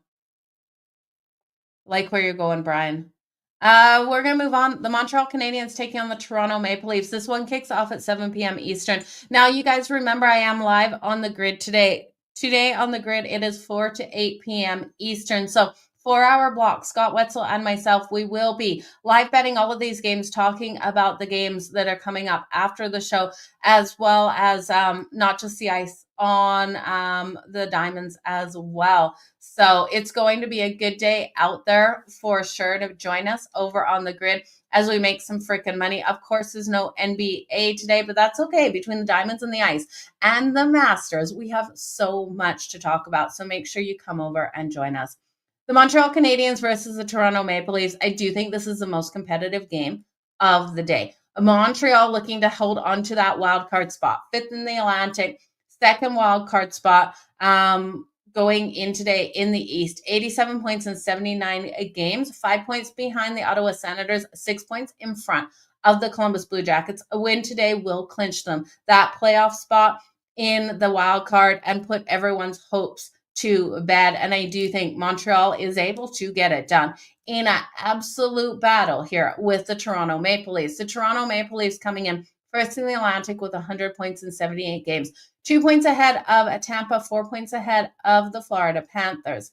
Like where you're going, Brian. We're going to move on. The Montreal Canadiens taking on the Toronto Maple Leafs. This one kicks off at 7 p.m. Eastern. Now, you guys remember I am live on the grid today. Today on the grid, it is 4 to 8 p.m. Eastern. So 4-hour block. Scott Wetzel and myself, we will be live betting all of these games, talking about the games that are coming up after the show, as well as not just the ice on the diamonds as well. So it's going to be a good day out there for sure to join us over on the grid as we make some freaking money. Of course, there's no NBA today, but that's okay. Between the diamonds and the ice and the Masters, we have so much to talk about. So make sure you come over and join us. The Montreal Canadiens versus the Toronto Maple Leafs. I do think this is the most competitive game of the day. Montreal looking to hold on to that wild card spot, 5th in the Atlantic, 2nd wild card spot. Going in today in the East, 87 points in 79 games, 5 points behind the Ottawa Senators, 6 points in front of the Columbus Blue Jackets. A win today will clinch them that playoff spot in the wild card and put everyone's hopes to bed. And I do think Montreal is able to get it done in an absolute battle here with the Toronto Maple Leafs. The Toronto Maple Leafs coming in first in the Atlantic with 100 points in 78 games. 2 points ahead of Tampa, 4 points ahead of the Florida Panthers.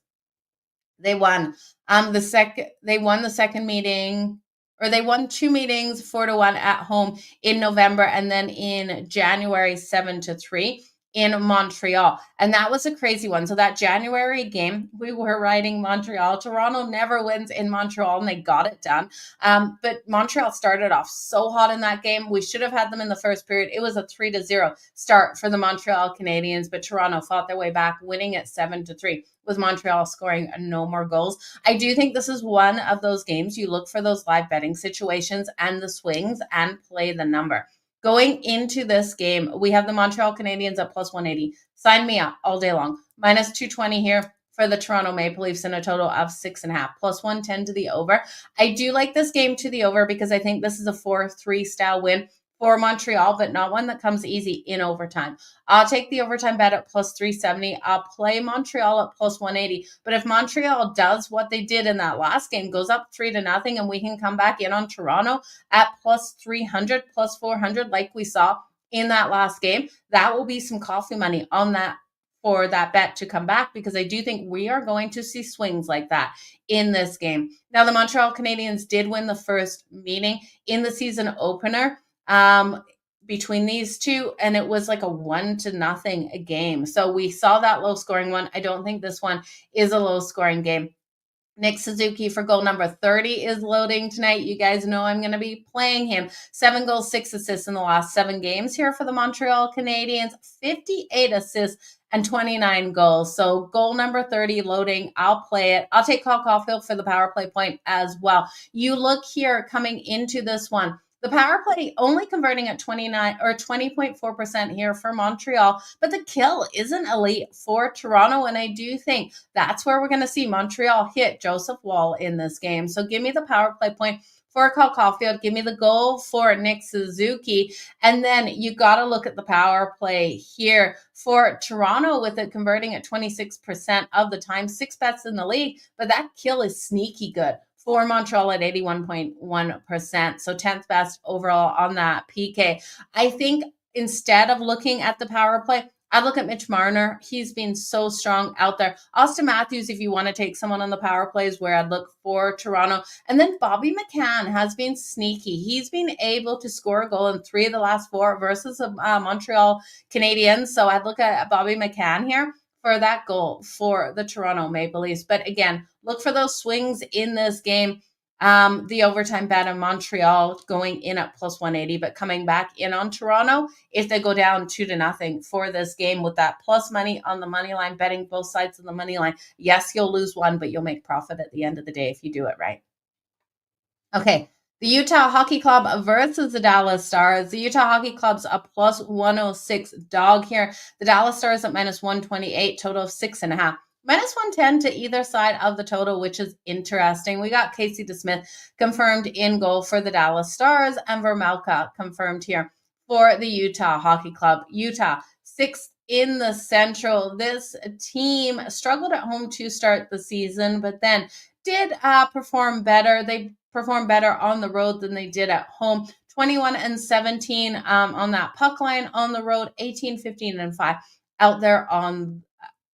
They won the second meeting, or they won 2 meetings 4-1 at home in November, and then in January 7-3 in Montreal. And that was a crazy one. So that January game, we were riding Montreal. Toronto never wins in Montreal, and they got it done. But Montreal started off so hot in that game. We should have had them in the first period. It was a 3-0 start for the Montreal Canadiens, but Toronto fought their way back, winning at 7-3, with Montreal scoring no more goals. I do think this is one of those games you look for those live betting situations and the swings and play the number. Going into this game, we have the Montreal Canadiens at plus 180. Sign me up all day long. Minus 220 here for the Toronto Maple Leafs in a total of 6.5. Plus 110 to the over. I do like this game to the over because I think this is a 4-3 style win for Montreal, but not one that comes easy in overtime. I'll take the overtime bet at plus 370. I'll play Montreal at plus 180. But if Montreal does what they did in that last game, goes up 3-0, and we can come back in on Toronto at plus 300, plus 400, like we saw in that last game, that will be some coffee money on that for that bet to come back, because I do think we are going to see swings like that in this game. Now, the Montreal Canadiens did win the first meeting in the season opener between these two, and it was like a 1-0 game. So we saw that low scoring one. I don't think this one is a low scoring game. Nick Suzuki for goal number 30 is loading tonight. You guys know I'm going to be playing him. 7 goals, 6 assists in the last 7 games here for the Montreal Canadiens. 58 assists and 29 goals. So goal number 30 loading. I'll play it. I'll take Cole Caulfield for the power play point as well. You look here coming into this one. The power play only converting at 29 or 20.4% here for Montreal, but the kill isn't elite for Toronto. And I do think that's where we're going to see Montreal hit Joseph Woll in this game. So give me the power play point for Cole Caulfield. Give me the goal for Nick Suzuki. And then you got to look at the power play here for Toronto with it converting at 26% of the time, 6 bets in the league, but that kill is sneaky good for Montreal at 81.1%. So 10th best overall on that PK. I think instead of looking at the power play, I'd look at Mitch Marner. He's been so strong out there. Austin Matthews, if you want to take someone on the power plays, where I'd look for Toronto. And then Bobby McCann has been sneaky. He's been able to score a goal in 3 of the last 4 versus Montreal Canadiens. So I'd look at Bobby McCann here for that goal for the Toronto Maple Leafs. But again, look for those swings in this game. The overtime bet on Montreal going in at plus 180, but coming back in on Toronto if they go down 2-0 for this game with that plus money on the money line, betting both sides of the money line. Yes, you'll lose one, but you'll make profit at the end of the day if you do it right. Okay. The Utah Hockey Club versus the Dallas Stars. The Utah Hockey Club's a plus 106 dog here. The Dallas Stars at minus 128, total of 6.5. Minus 110 to either side of the total, which is interesting. We got Casey DeSmith confirmed in goal for the Dallas Stars and Vermelka confirmed here for the Utah Hockey Club. Utah, 6th in the Central. This team struggled at home to start the season, but then did perform better. They performed better on the road than they did at home. 21-17 on that puck line on the road, 18-15-5 out there on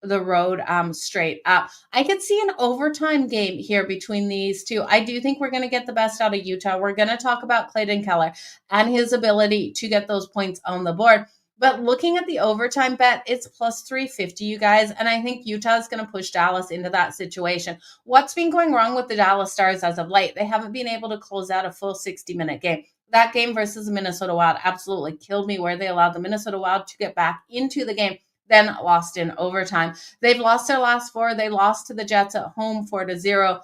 the road straight up. I could see an overtime game here between these two. I do think we're going to get the best out of Utah. We're going to talk about Clayton Keller and his ability to get those points on the board. But looking at the overtime bet, it's plus 350, you guys. And I think Utah is going to push Dallas into that situation. What's been going wrong with the Dallas Stars as of late? They haven't been able to close out a full 60-minute game. That game versus the Minnesota Wild absolutely killed me, where they allowed the Minnesota Wild to get back into the game, then lost in overtime. They've lost their last 4. They lost to the Jets at home 4-0.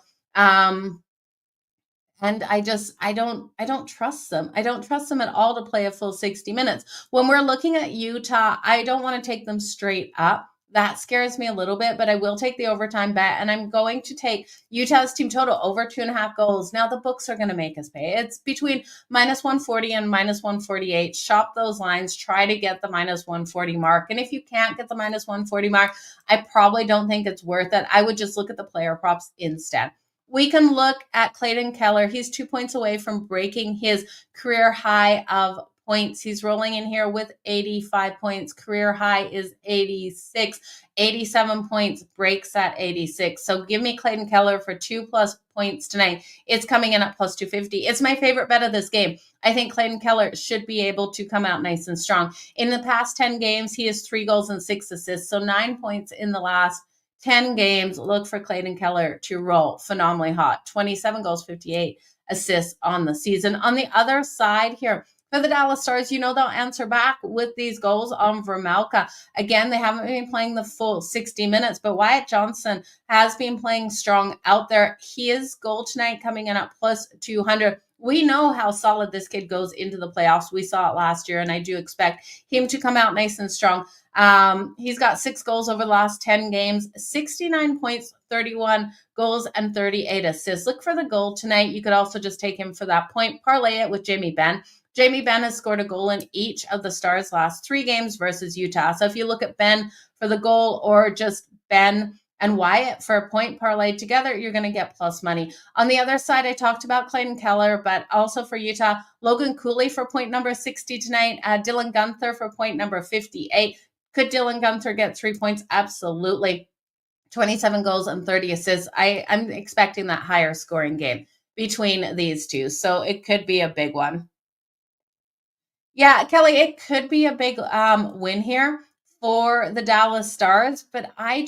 And I don't trust them. I don't trust them at all to play a full 60 minutes. When we're looking at Utah, I don't want to take them straight up. That scares me a little bit, but I will take the overtime bet, and I'm going to take Utah's team total over 2.5 goals. Now the books are going to make us pay. It's between minus 140 and minus 148. Shop those lines. Try to get the minus 140 mark. And if you can't get the minus 140 mark, I probably don't think it's worth it. I would just look at the player props instead. We can look at Clayton Keller. He's 2 points away from breaking his career high of points. He's rolling in here with 85 points. Career high is 86. 87 points, breaks at 86. So give me Clayton Keller for 2+ points tonight. It's coming in at plus 250. It's my favorite bet of this game. I think Clayton Keller should be able to come out nice and strong. In the past 10 games, he has 3 goals and 6 assists. So 9 points in the last 10 games. Look for Clayton Keller to roll phenomenally hot. 27 goals, 58 assists on the season. On the other side here, for the Dallas Stars, you know they'll answer back with these goals on Vermelka. Again, they haven't been playing the full 60 minutes, but Wyatt Johnson has been playing strong out there. His goal tonight coming in at plus 200. We know how solid this kid goes into the playoffs. We saw it last year, and I do expect him to come out nice and strong. He's got 6 goals over the last 10 games, 69 points, 31 goals, and 38 assists. Look for the goal tonight. You could also just take him for that point. Parlay it with Jamie Benn. Jamie Benn has scored a goal in each of the Stars' last 3 games versus Utah. So if you look at Benn for the goal or just Benn and Wyatt for a point parlay together, you're going to get plus money. On the other side, I talked about Clayton Keller, but also for Utah, Logan Cooley for point number 60 tonight, Dylan Guenther for point number 58. Could Dylan Guenther get 3 points? Absolutely. 27 goals and 30 assists. I'm expecting that higher scoring game between these two. So it could be a big one. Yeah, Kelly, it could be a big win here for the Dallas Stars, but I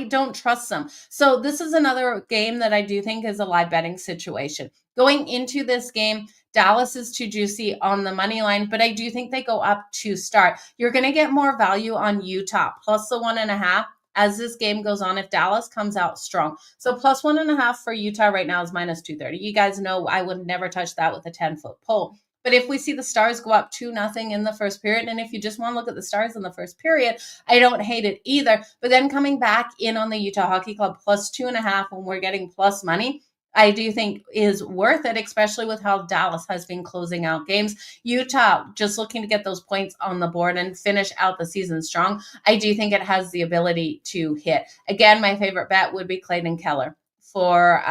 don't trust them. So this is another game that I do think is a live betting situation. Going into this game, Dallas is too juicy on the money line, but I do think they go up to start. You're going to get more value on Utah plus the 1.5 as this game goes on if Dallas comes out strong. So plus 1.5 for Utah right now is minus 230. You guys know I would never touch that with a 10-foot pole. But if we see the Stars go up 2-0 in the first period, and if you just want to look at the Stars in the first period, I don't hate it either. But then coming back in on the Utah Hockey Club plus 2.5 when we're getting plus money, I do think is worth it, especially with how Dallas has been closing out games. Utah just looking to get those points on the board and finish out the season strong. I do think it has the ability to hit. Again, my favorite bet would be Clayton Keller for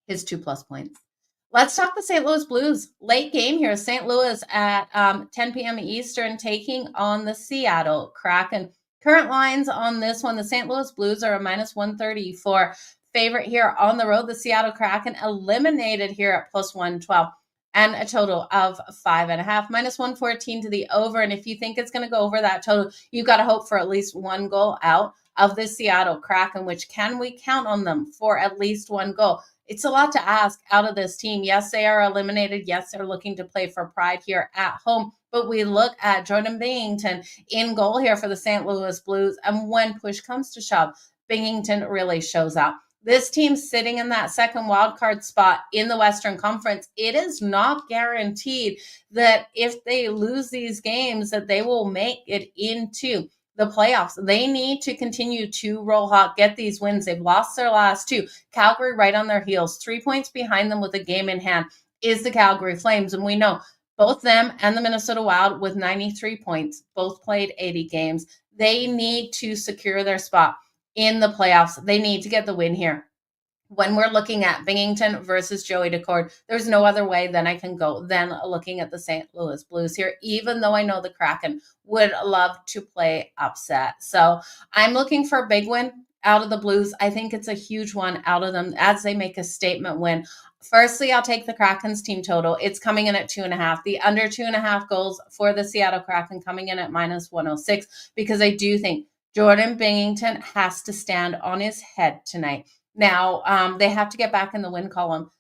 his 2+ points. Let's talk the St. Louis Blues. Late game here. St. Louis at 10 p.m. Eastern taking on the Seattle Kraken. Current lines on this one, the St. Louis Blues are a minus 134 favorite here on the road. The Seattle Kraken eliminated here at plus 112 and a total of 5.5, minus 114 to the over. And if you think it's going to go over that total, you've got to hope for at least one goal out of the Seattle Kraken, which can we count on them for at least one goal? It's a lot to ask out of this team. Yes, they are eliminated. Yes, they're looking to play for pride here at home. But we look at Jordan Binnington in goal here for the St. Louis Blues. And when push comes to shove, Binnington really shows out. This team sitting in that second wildcard spot in the Western Conference, it is not guaranteed that if they lose these games that they will make it into the playoffs. They need to continue to roll hot, get these wins. They've lost their last two. Calgary right on their heels, 3 points behind them with a game in hand is the Calgary Flames. And we know both them and the Minnesota Wild with 93 points, both played 80 games. They need to secure their spot in the playoffs. They need to get the win here. When we're looking at Binnington versus Joey Daccord, there's no other way than I can go than looking at the St. Louis Blues here, even though I know the Kraken would love to play upset. So I'm looking for a big win out of the Blues. I think it's a huge one out of them as they make a statement win. Firstly, I'll take the Kraken's team total. It's coming in at 2.5. The under 2.5 goals for the Seattle Kraken coming in at minus 106 because I do think Jordan Binnington has to stand on his head tonight. Now, they have to get back in the win column.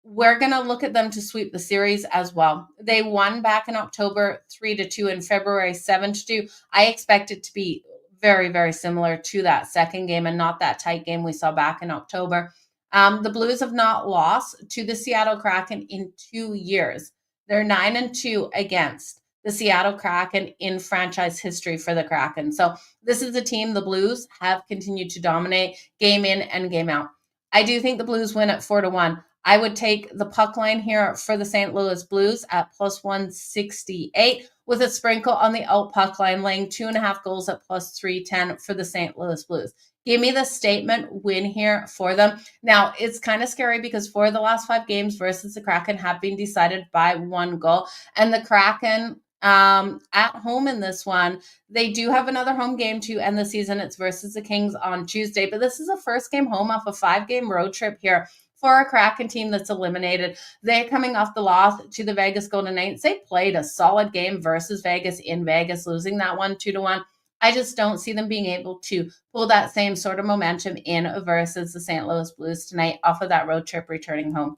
We're going to look at them to sweep the series as well. They won back in October 3-2 and February 7-2. I expect it to be very, very similar to that second game and not that tight game we saw back in October. The Blues have not lost to the Seattle Kraken in 2 years. They're 9-2 against the Seattle Kraken in franchise history for the Kraken. So this is a team the Blues have continued to dominate game in and game out. I do think the Blues win at 4-1. I would take the puck line here for the St. Louis Blues at plus 168 with a sprinkle on the out puck line, laying 2.5 goals at plus 310 for the St. Louis Blues. Give me the statement win here for them. Now, it's kind of scary because 4 of the last 5 games versus the Kraken have been decided by 1 goal. And the Kraken at home in this one, they do have another home game to end the season. It's versus the Kings on Tuesday. But this is a first game home off a 5-game road trip here for a Kraken team that's eliminated. They're coming off the loss to the Vegas Golden Knights. They played a solid game versus Vegas in Vegas, losing that one 2-1. I just don't see them being able to pull that same sort of momentum in versus the St. Louis Blues tonight off of that road trip returning home.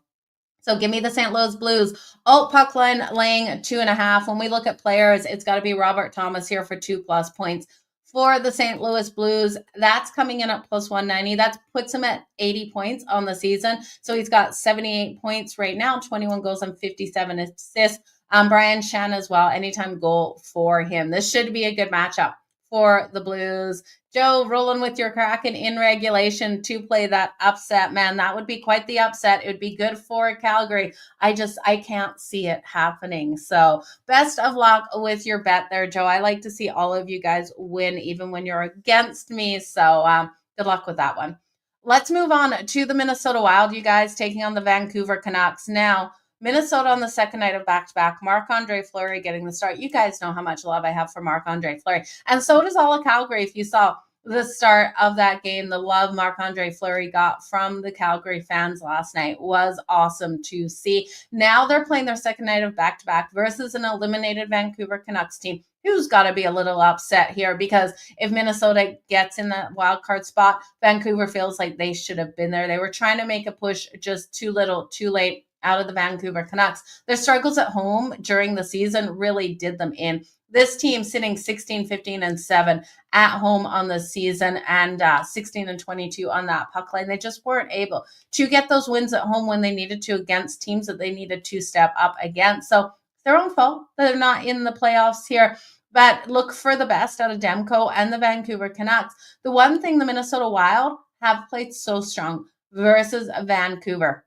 So give me the St. Louis Blues. Alt puck line laying 2.5. When we look at players, it's got to be Robert Thomas here for 2+ points. For the St. Louis Blues, that's coming in at plus 190. That puts him at 80 points on the season. So he's got 78 points right now, 21 goals and 57 assists. Brian Shen as well, anytime goal for him. This should be a good matchup for the Blues. Joe, rolling with your Kraken in regulation to play that upset, man. That would be quite the upset. It would be good for Calgary. I can't see it happening. So best of luck with your bet there, Joe. I like to see all of you guys win, even when you're against me. So good luck with that one. Let's move on to the Minnesota Wild, you guys, taking on the Vancouver Canucks. Now, Minnesota on the second night of back-to-back. Marc-Andre Fleury getting the start. You guys know how much love I have for Marc-Andre Fleury. And so does all of Calgary. If you saw the start of that game, the love Marc-Andre Fleury got from the Calgary fans last night was awesome to see. Now they're playing their second night of back-to-back versus an eliminated Vancouver Canucks team who's got to be a little upset here because if Minnesota gets in that wild card spot, Vancouver feels like they should have been there. They were trying to make a push, just too little, too late. out of the Vancouver Canucks. Their struggles at home during the season really did them in. This team sitting 16, 15, and 7 at home on the season, and 16 and 22 on that puck line. They just weren't able to get those wins at home when they needed to against teams that they needed to step up against. So it's their own fault that they're not in the playoffs here. But look for the best out of Demko and the Vancouver Canucks. The one thing the Minnesota Wild have played so strong versus Vancouver.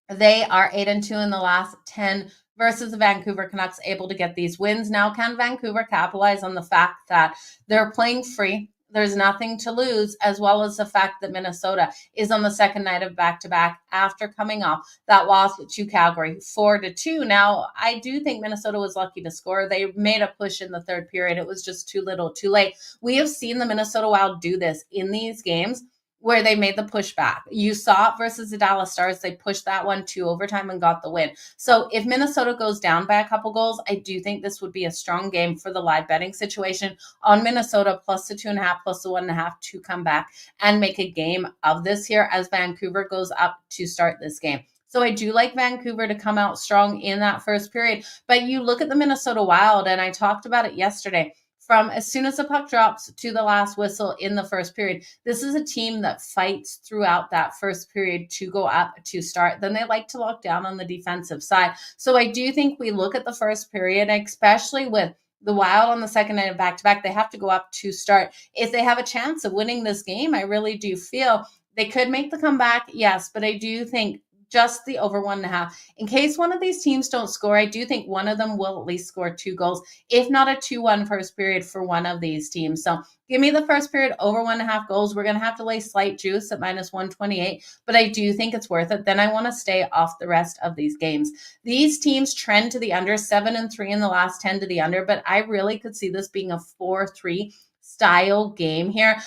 They are 8-2 in the last 10 versus the Vancouver Canucks, able to get these wins. Now, can Vancouver capitalize on the fact that they're playing free? There's nothing to lose, as well as the fact that Minnesota is on the second night of back-to-back after coming off that loss to Calgary 4-2. Now, I do think Minnesota was lucky to score. They made a push in the third period. It was just too little, too late. We have seen the Minnesota Wild do this in these games where they made the pushback. You saw it versus the Dallas Stars. They pushed that one to overtime and got the win. So if Minnesota goes down by a couple goals, I do think this would be a strong game for the live betting situation on Minnesota plus the 2.5, plus the 1.5 to come back and make a game of this here as Vancouver goes up to start this game. So I do like Vancouver to come out strong in that first period. But you look at the Minnesota Wild, and I talked about it yesterday. From as soon as the puck drops to the last whistle in the first period, this is a team that fights throughout that first period to go up to start. Then they like to lock down on the defensive side. So I do think we look at the first period, especially with the Wild on the second night of back-to-back, they have to go up to start. If they have a chance of winning this game, I really do feel they could make the comeback, yes, but I do think just the over 1.5. In case one of these teams don't score, I do think one of them will at least score 2 goals, if not a 2-1 first period for one of these teams. So give me the first period over 1.5 goals. We're going to have to lay slight juice at minus 128, but I do think it's worth it. Then I want to stay off the rest of these games. These teams trend to the under, 7-3 in the last 10 to the under, but I really could see this being a 4-3 style game here.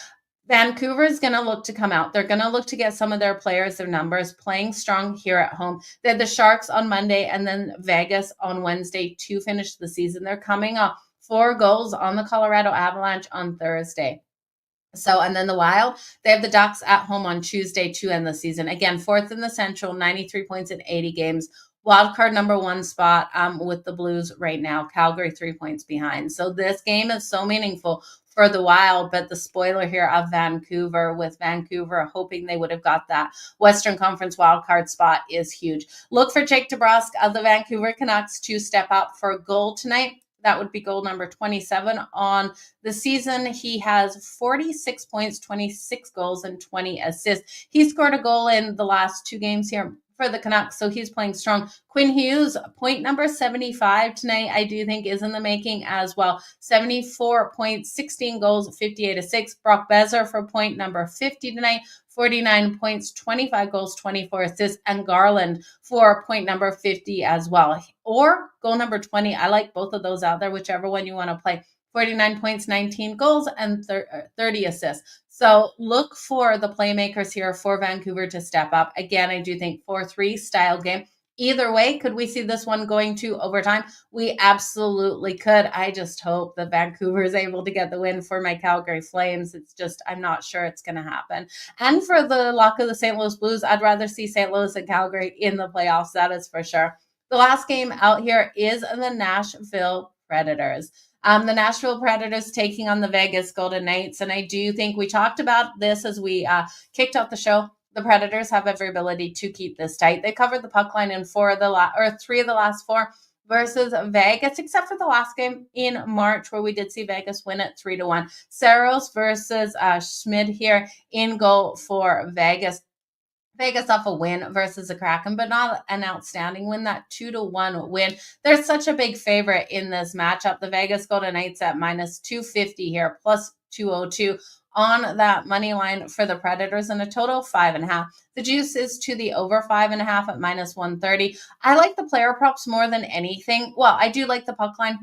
Vancouver is going to look to come out. They're going to look to get some of their players, their numbers, playing strong here at home. They had the Sharks on Monday and then Vegas on Wednesday to finish the season. They're coming off 4 goals on the Colorado Avalanche on Thursday. So, and then the Wild, they have the Ducks at home on Tuesday to end the season. Again, 4th in the Central, 93 points in 80 games. Wild card number 1 spot with the Blues right now. Calgary 3 points behind. So this game is so meaningful for the Wild, but the spoiler here of Vancouver, with Vancouver hoping they would have got that Western Conference wildcard spot, is huge. Look for Jake DeBrusk of the Vancouver Canucks to step up for a goal tonight. That would be goal number 27 on the season. He has 46 points, 26 goals, and 20 assists. He scored a goal in the last 2 games here for the Canucks, so he's playing strong. Quinn Hughes, point number 75 tonight, I do think is in the making as well. 74 points, 16 goals, 58 assists. Brock Besser for point number 50 tonight, 49 points, 25 goals, 24 assists. And Garland for point number 50 as well. Or goal number 20. I like both of those out there, whichever one you want to play. 49 points, 19 goals, and 30 assists. So look for the playmakers here for Vancouver to step up. Again, I do think 4-3 style game. Either way, could we see this one going to overtime? We absolutely could. I just hope that Vancouver is able to get the win for my Calgary Flames. It's just, I'm not sure it's going to happen. And for the luck of the St. Louis Blues, I'd rather see St. Louis and Calgary in the playoffs. That is for sure. The last game out here is the Nashville Predators. The Nashville Predators taking on the Vegas Golden Knights. And I do think we talked about this as we kicked off the show. The Predators have every ability to keep this tight. They covered the puck line in 3 of the last 4 versus Vegas, except for the last game in March where we did see Vegas win it 3-1. Saros versus Schmid here in goal for Vegas. Vegas off a win versus the Kraken, but not an outstanding win, that 2-1 win. They're such a big favorite in this matchup. The Vegas Golden Knights at minus 250 here, plus 202 on that money line for the Predators, and a total of 5.5. The juice is to the over 5.5 at minus 130. I like the player props more than anything. Well, I do like the puck line.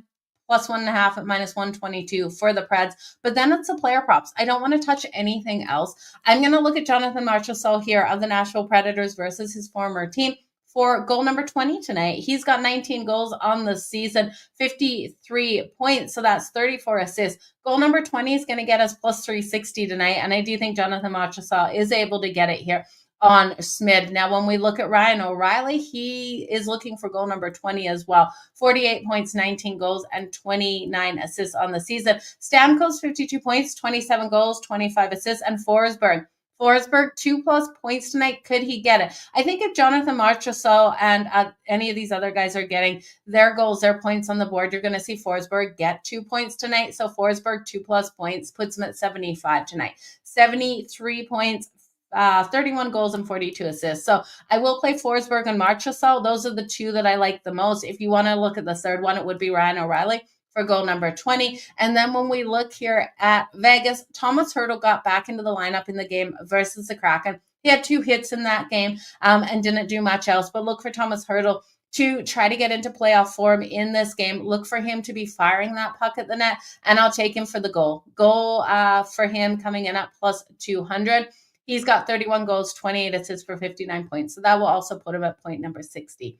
Plus 1.5 at minus 122 for the Preds. But then it's the player props. I don't want to touch anything else. I'm going to look at Jonathan Marchessault here of the Nashville Predators versus his former team for goal number 20 tonight. He's got 19 goals on the season, 53 points. So that's 34 assists. Goal number 20 is going to get us plus 360 tonight. And I do think Jonathan Marchessault is able to get it here. on Smid. Now, when we look at Ryan O'Reilly, he is looking for goal number 20 as well. 48 points, 19 goals, and 29 assists on the season. Stamkos, 52 points, 27 goals, 25 assists, and Forsberg, 2+ points tonight. Could he get it? I think if Jonathan Marchessault and any of these other guys are getting their goals, their points on the board, you're going to see Forsberg get 2 points tonight. So Forsberg, 2+ points, puts him at 75 tonight. 73 points, 31 goals and 42 assists. So I will play Forsberg and Marchessault. Those are the two that I like the most. If you want to look at the third one, it would be Ryan O'Reilly for goal number 20. And then when we look here at Vegas, Thomas Hertl got back into the lineup in the game versus the Kraken. He had 2 hits in that game and didn't do much else. But look for Thomas Hertl to try to get into playoff form in this game. Look for him to be firing that puck at the net, and I'll take him for the goal. For him coming in at plus 200. He's got 31 goals, 28 assists for 59 points. So that will also put him at point number 60.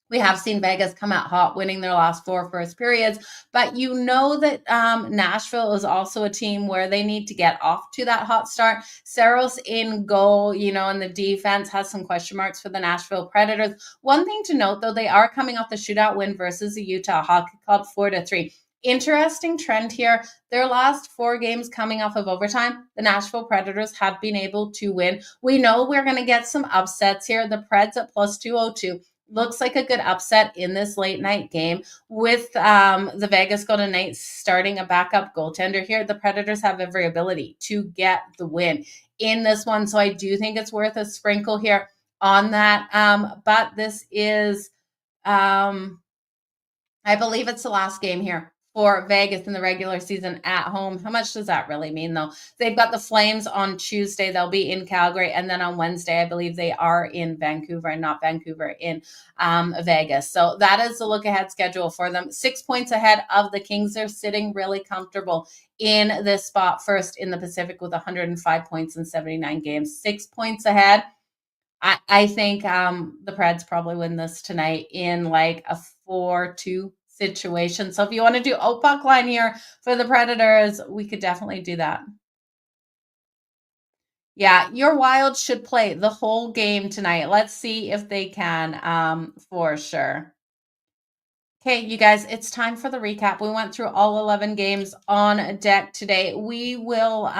We have seen Vegas come out hot, winning their last 4 first periods. But you know that Nashville is also a team where they need to get off to that hot start. Saros in goal, and the defense has some question marks for the Nashville Predators. One thing to note, though, they are coming off the shootout win versus the Utah Hockey Club 4-3. Interesting trend here. Their last 4 games coming off of overtime, the Nashville Predators have been able to win. We know we're going to get some upsets here. The Preds at plus 202. Looks like a good upset in this late night game with the Vegas Golden Knights starting a backup goaltender here. The Predators have every ability to get the win in this one. So I do think it's worth a sprinkle here on that. But this is, I believe it's the last game here for Vegas in the regular season at home. How much does that really mean, though? They've got the Flames on Tuesday. They'll be in Calgary. And then on Wednesday, I believe they are in Vancouver, and not Vancouver, in Vegas. So that is the look-ahead schedule for them. 6 points ahead of the Kings. They're sitting really comfortable in this spot, first in the Pacific with 105 points in 79 games. 6 points ahead. I think the Preds probably win this tonight in like a 4-2 situation. So if you want to do puck line here for the Predators, we could definitely do that. Yeah, your Wild should play the whole game tonight. Let's see if they can for sure. Okay, you guys, it's time for the recap. We went through all 11 games on deck today. We will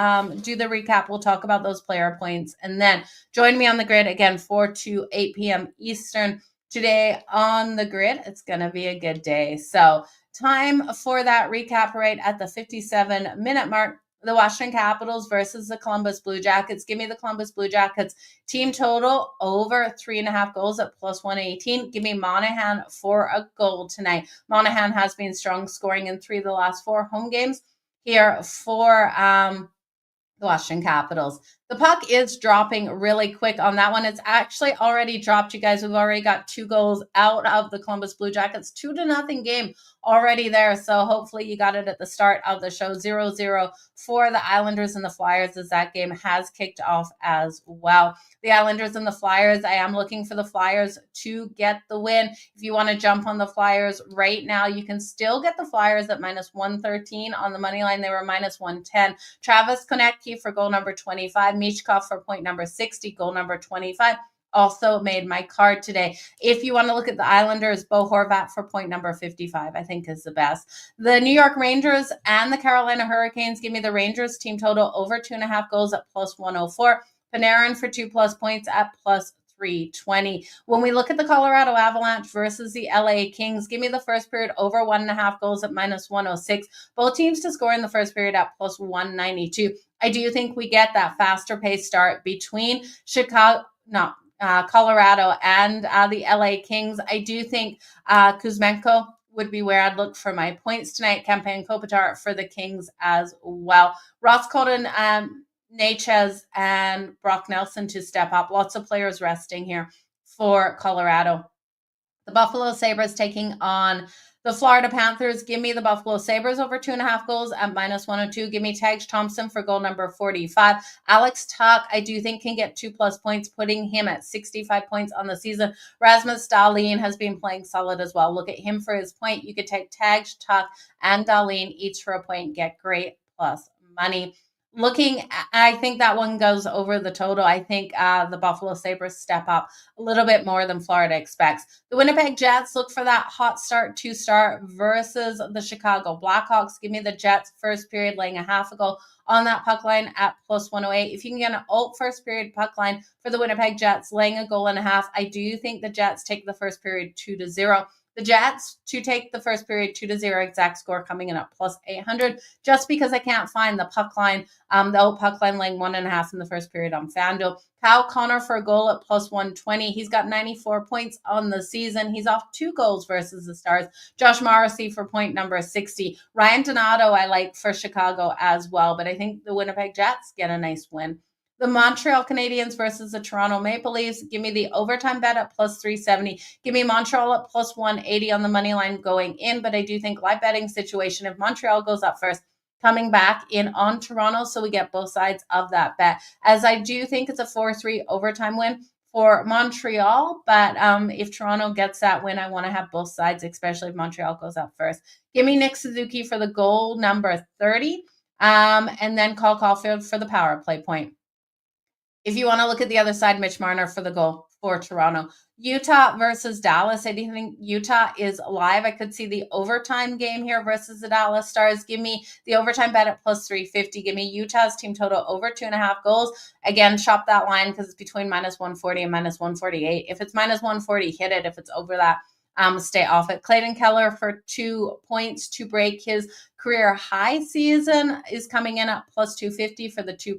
do the recap. We'll talk about those player points. And then join me on the grid again, 4 to 8 p.m. Eastern. Today on the grid, it's going to be a good day. So time for that recap right at the 57-minute mark. The Washington Capitals versus the Columbus Blue Jackets. Give me the Columbus Blue Jackets team total over 3.5 goals at plus 118. Give me Monahan for a goal tonight. Monahan has been strong, scoring in 3 of the last 4 home games here for the Washington Capitals. The puck is dropping really quick on that one. It's actually already dropped, you guys. We've already got 2 goals out of the Columbus Blue Jackets. 2-0 game already there. So hopefully you got it at the start of the show. 0-0 for the Islanders and the Flyers as that game has kicked off as well. The Islanders and the Flyers, I am looking for the Flyers to get the win. If you want to jump on the Flyers right now, you can still get the Flyers at minus 113 on the money line. They were minus 110. Travis Konecny for goal number 25. Michkov for point number 60, goal number 25. Also made my card today. If you want to look at the Islanders, Bo Horvat for point number 55, I think is the best. The New York Rangers and the Carolina Hurricanes, give me the Rangers team total over 2.5 goals at plus 104. Panarin for 2+ points at plus 320. When we look at the Colorado Avalanche versus the LA Kings, give me the first period over 1.5 goals at minus 106. Both teams to score in the first period at plus 192. I do think we get that faster pace start between Colorado and the LA Kings. I do think Kuzmenko would be where I'd look for my points tonight. Campaign Kopitar for the Kings as well. Ross Colton, Natchez, and Brock Nelson to step up. Lots of players resting here for Colorado. The Buffalo Sabres taking on the Florida Panthers. Give me the Buffalo Sabres over 2.5 goals at minus 102. Give me Tage Thompson for goal number 45. Alex Tuch, I do think, can get 2+ points, putting him at 65 points on the season. Rasmus Dahlin has been playing solid as well. Look at him for his point. You could take Tage, Tuch, and Dahlin each for a point. Get great plus money. I think that one goes over the total. I think the Buffalo Sabres step up a little bit more than Florida expects. The Winnipeg Jets look for that hot start to start versus the Chicago Blackhawks. Give me the Jets first period laying a half a goal on that puck line at plus 108. If you can get an alt first period puck line for the Winnipeg Jets laying a goal and a half, I do think the Jets take the first period 2-0. The Jets to take the first period 2-0 exact score coming in at plus 800, just because I can't find the puck line, the old puck line laying 1.5 in the first period on FanDuel. Kyle Connor for a goal at plus 120. He's got 94 points on the season. He's off 2 goals versus the Stars. Josh Morrissey for point number 60. Ryan Donato I like for Chicago as well, but I think the Winnipeg Jets get a nice win. The Montreal Canadiens versus the Toronto Maple Leafs. Give me the overtime bet at plus 370. Give me Montreal at plus 180 on the money line going in, but I do think live betting situation, if Montreal goes up first, coming back in on Toronto, so we get both sides of that bet. As I do think it's a 4-3 overtime win for Montreal, but if Toronto gets that win, I want to have both sides, especially if Montreal goes up first. Give me Nick Suzuki for the goal number 30, and then Cole Caulfield for the power play point. If you want to look at the other side, Mitch Marner for the goal for Toronto. Utah versus Dallas. I do think Utah is live. I could see the overtime game here versus the Dallas Stars. Give me the overtime bet at plus 350. Give me Utah's team total over 2.5 goals. Again, shop that line because it's between minus 140 and minus 148. If it's minus 140, hit it. If it's over that, stay off it. Clayton Keller for 2 points to break his career high season is coming in at plus 250 for the 2+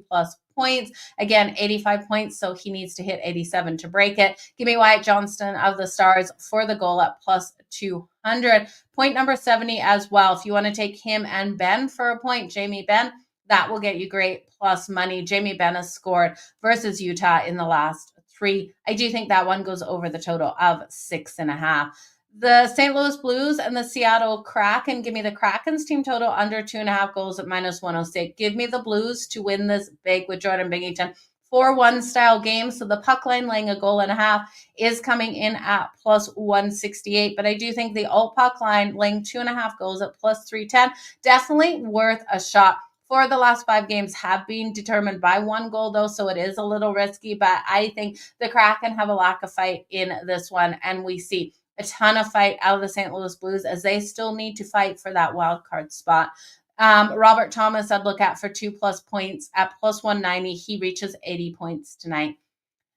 points. Again, 85 points, so he needs to hit 87 to break it. Give me Wyatt Johnston of the Stars for the goal at plus 200. Point number 70 as well. If you want to take him and Ben for a point, Jamie Benn, that will get you great plus money. Jamie Benn has scored versus Utah in the last 3. I do think that one goes over the total of 6.5. The St. Louis Blues and the Seattle Kraken. Give me the Kraken's team total under 2.5 goals at minus 106. Give me the Blues to win this big with Jordan Binnington. 4-1 style game. So the puck line laying a goal and a half is coming in at plus 168. But I do think the alt puck line laying 2.5 goals at plus 310, definitely worth a shot. 4 of the last 5 games have been determined by 1 goal, though, so it is a little risky. But I think the Kraken have a lack of fight in this one, and we see a ton of fight out of the St. Louis Blues as they still need to fight for that wild card spot. Robert Thomas, I'd look at for 2+ points at plus 190. He reaches 80 points tonight.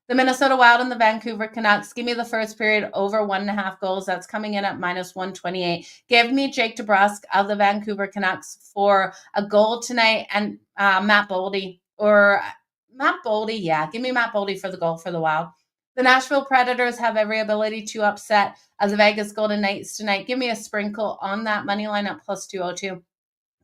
The Minnesota Wild and the Vancouver Canucks. Give me the first period over 1.5 goals. That's coming in at minus 128. Give me Jake DeBrusk of the Vancouver Canucks for a goal tonight, and Matt Boldy. Yeah, give me Matt Boldy for the goal for the Wild. The Nashville Predators have every ability to upset the Vegas Golden Knights tonight. Give me a sprinkle on that money line at plus 202.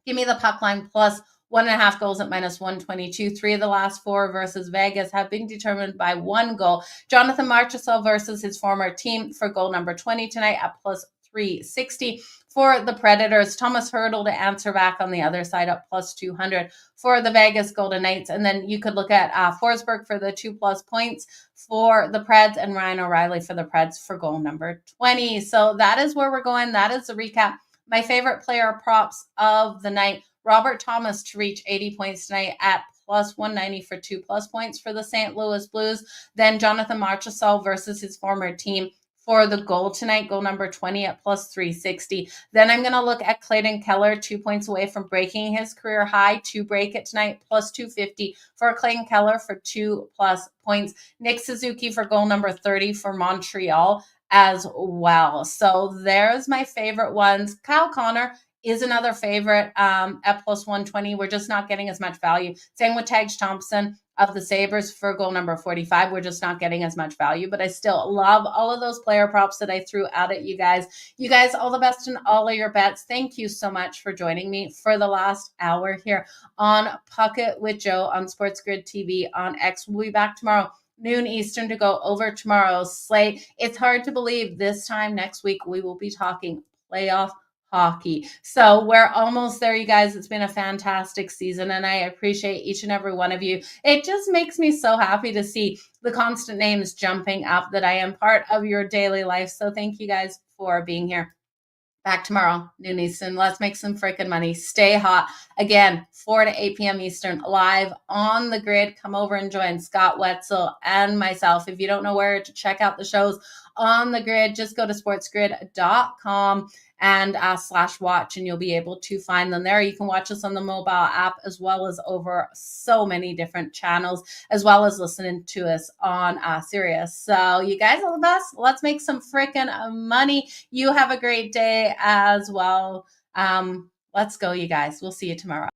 Give me the puck line plus 1.5 goals at minus 122. 3 of the last 4 versus Vegas have been determined by 1 goal. Jonathan Marchessault versus his former team for goal number 20 tonight at plus 360. For the Predators, Thomas Hertl to answer back on the other side at plus 200 for the Vegas Golden Knights. And then you could look at Forsberg for the 2+ points for the Preds and Ryan O'Reilly for the Preds for goal number 20. So that is where we're going. That is the recap. My favorite player props of the night, Robert Thomas to reach 80 points tonight at plus 190 for 2+ points for the St. Louis Blues. Then Jonathan Marchessault versus his former team for the goal tonight, goal number 20 at plus 360. Then I'm going to look at Clayton Keller, 2 points away from breaking his career high to break it tonight, plus 250 for Clayton Keller for 2+ points. Nick Suzuki for goal number 30 for Montreal as well. So there's my favorite ones. Kyle Connor is another favorite at plus 120. We're just not getting as much value. Same with Tage Thompson of the Sabres for goal number 45. We're just not getting as much value, but I still love all of those player props that I threw out at you guys. You guys, all the best in all of your bets. Thank you so much for joining me for the last hour here on Puck It with Jo on SportsGrid TV on X. We'll be back tomorrow, noon Eastern, to go over tomorrow's slate. It's hard to believe this time next week we will be talking playoff hockey. So we're almost there, you guys. It's been a fantastic season, and I appreciate each and every one of you. It just makes me so happy to see the constant names jumping up that I am part of your daily life. So thank you guys for being here. Back tomorrow, noon Eastern. Let's make some freaking money. Stay hot. Again, 4 to 8 p.m. Eastern, live on the grid. Come over and join Scott Wetzel and myself. If you don't know where to check out the shows on the grid, just go to sportsgrid.com and /watch, and you'll be able to find them there. You can watch us on the mobile app as well as over so many different channels, as well as listening to us on Sirius. So you guys are the best. Let's make some freaking money. You have a great day as well. Let's go, you guys. We'll see you tomorrow.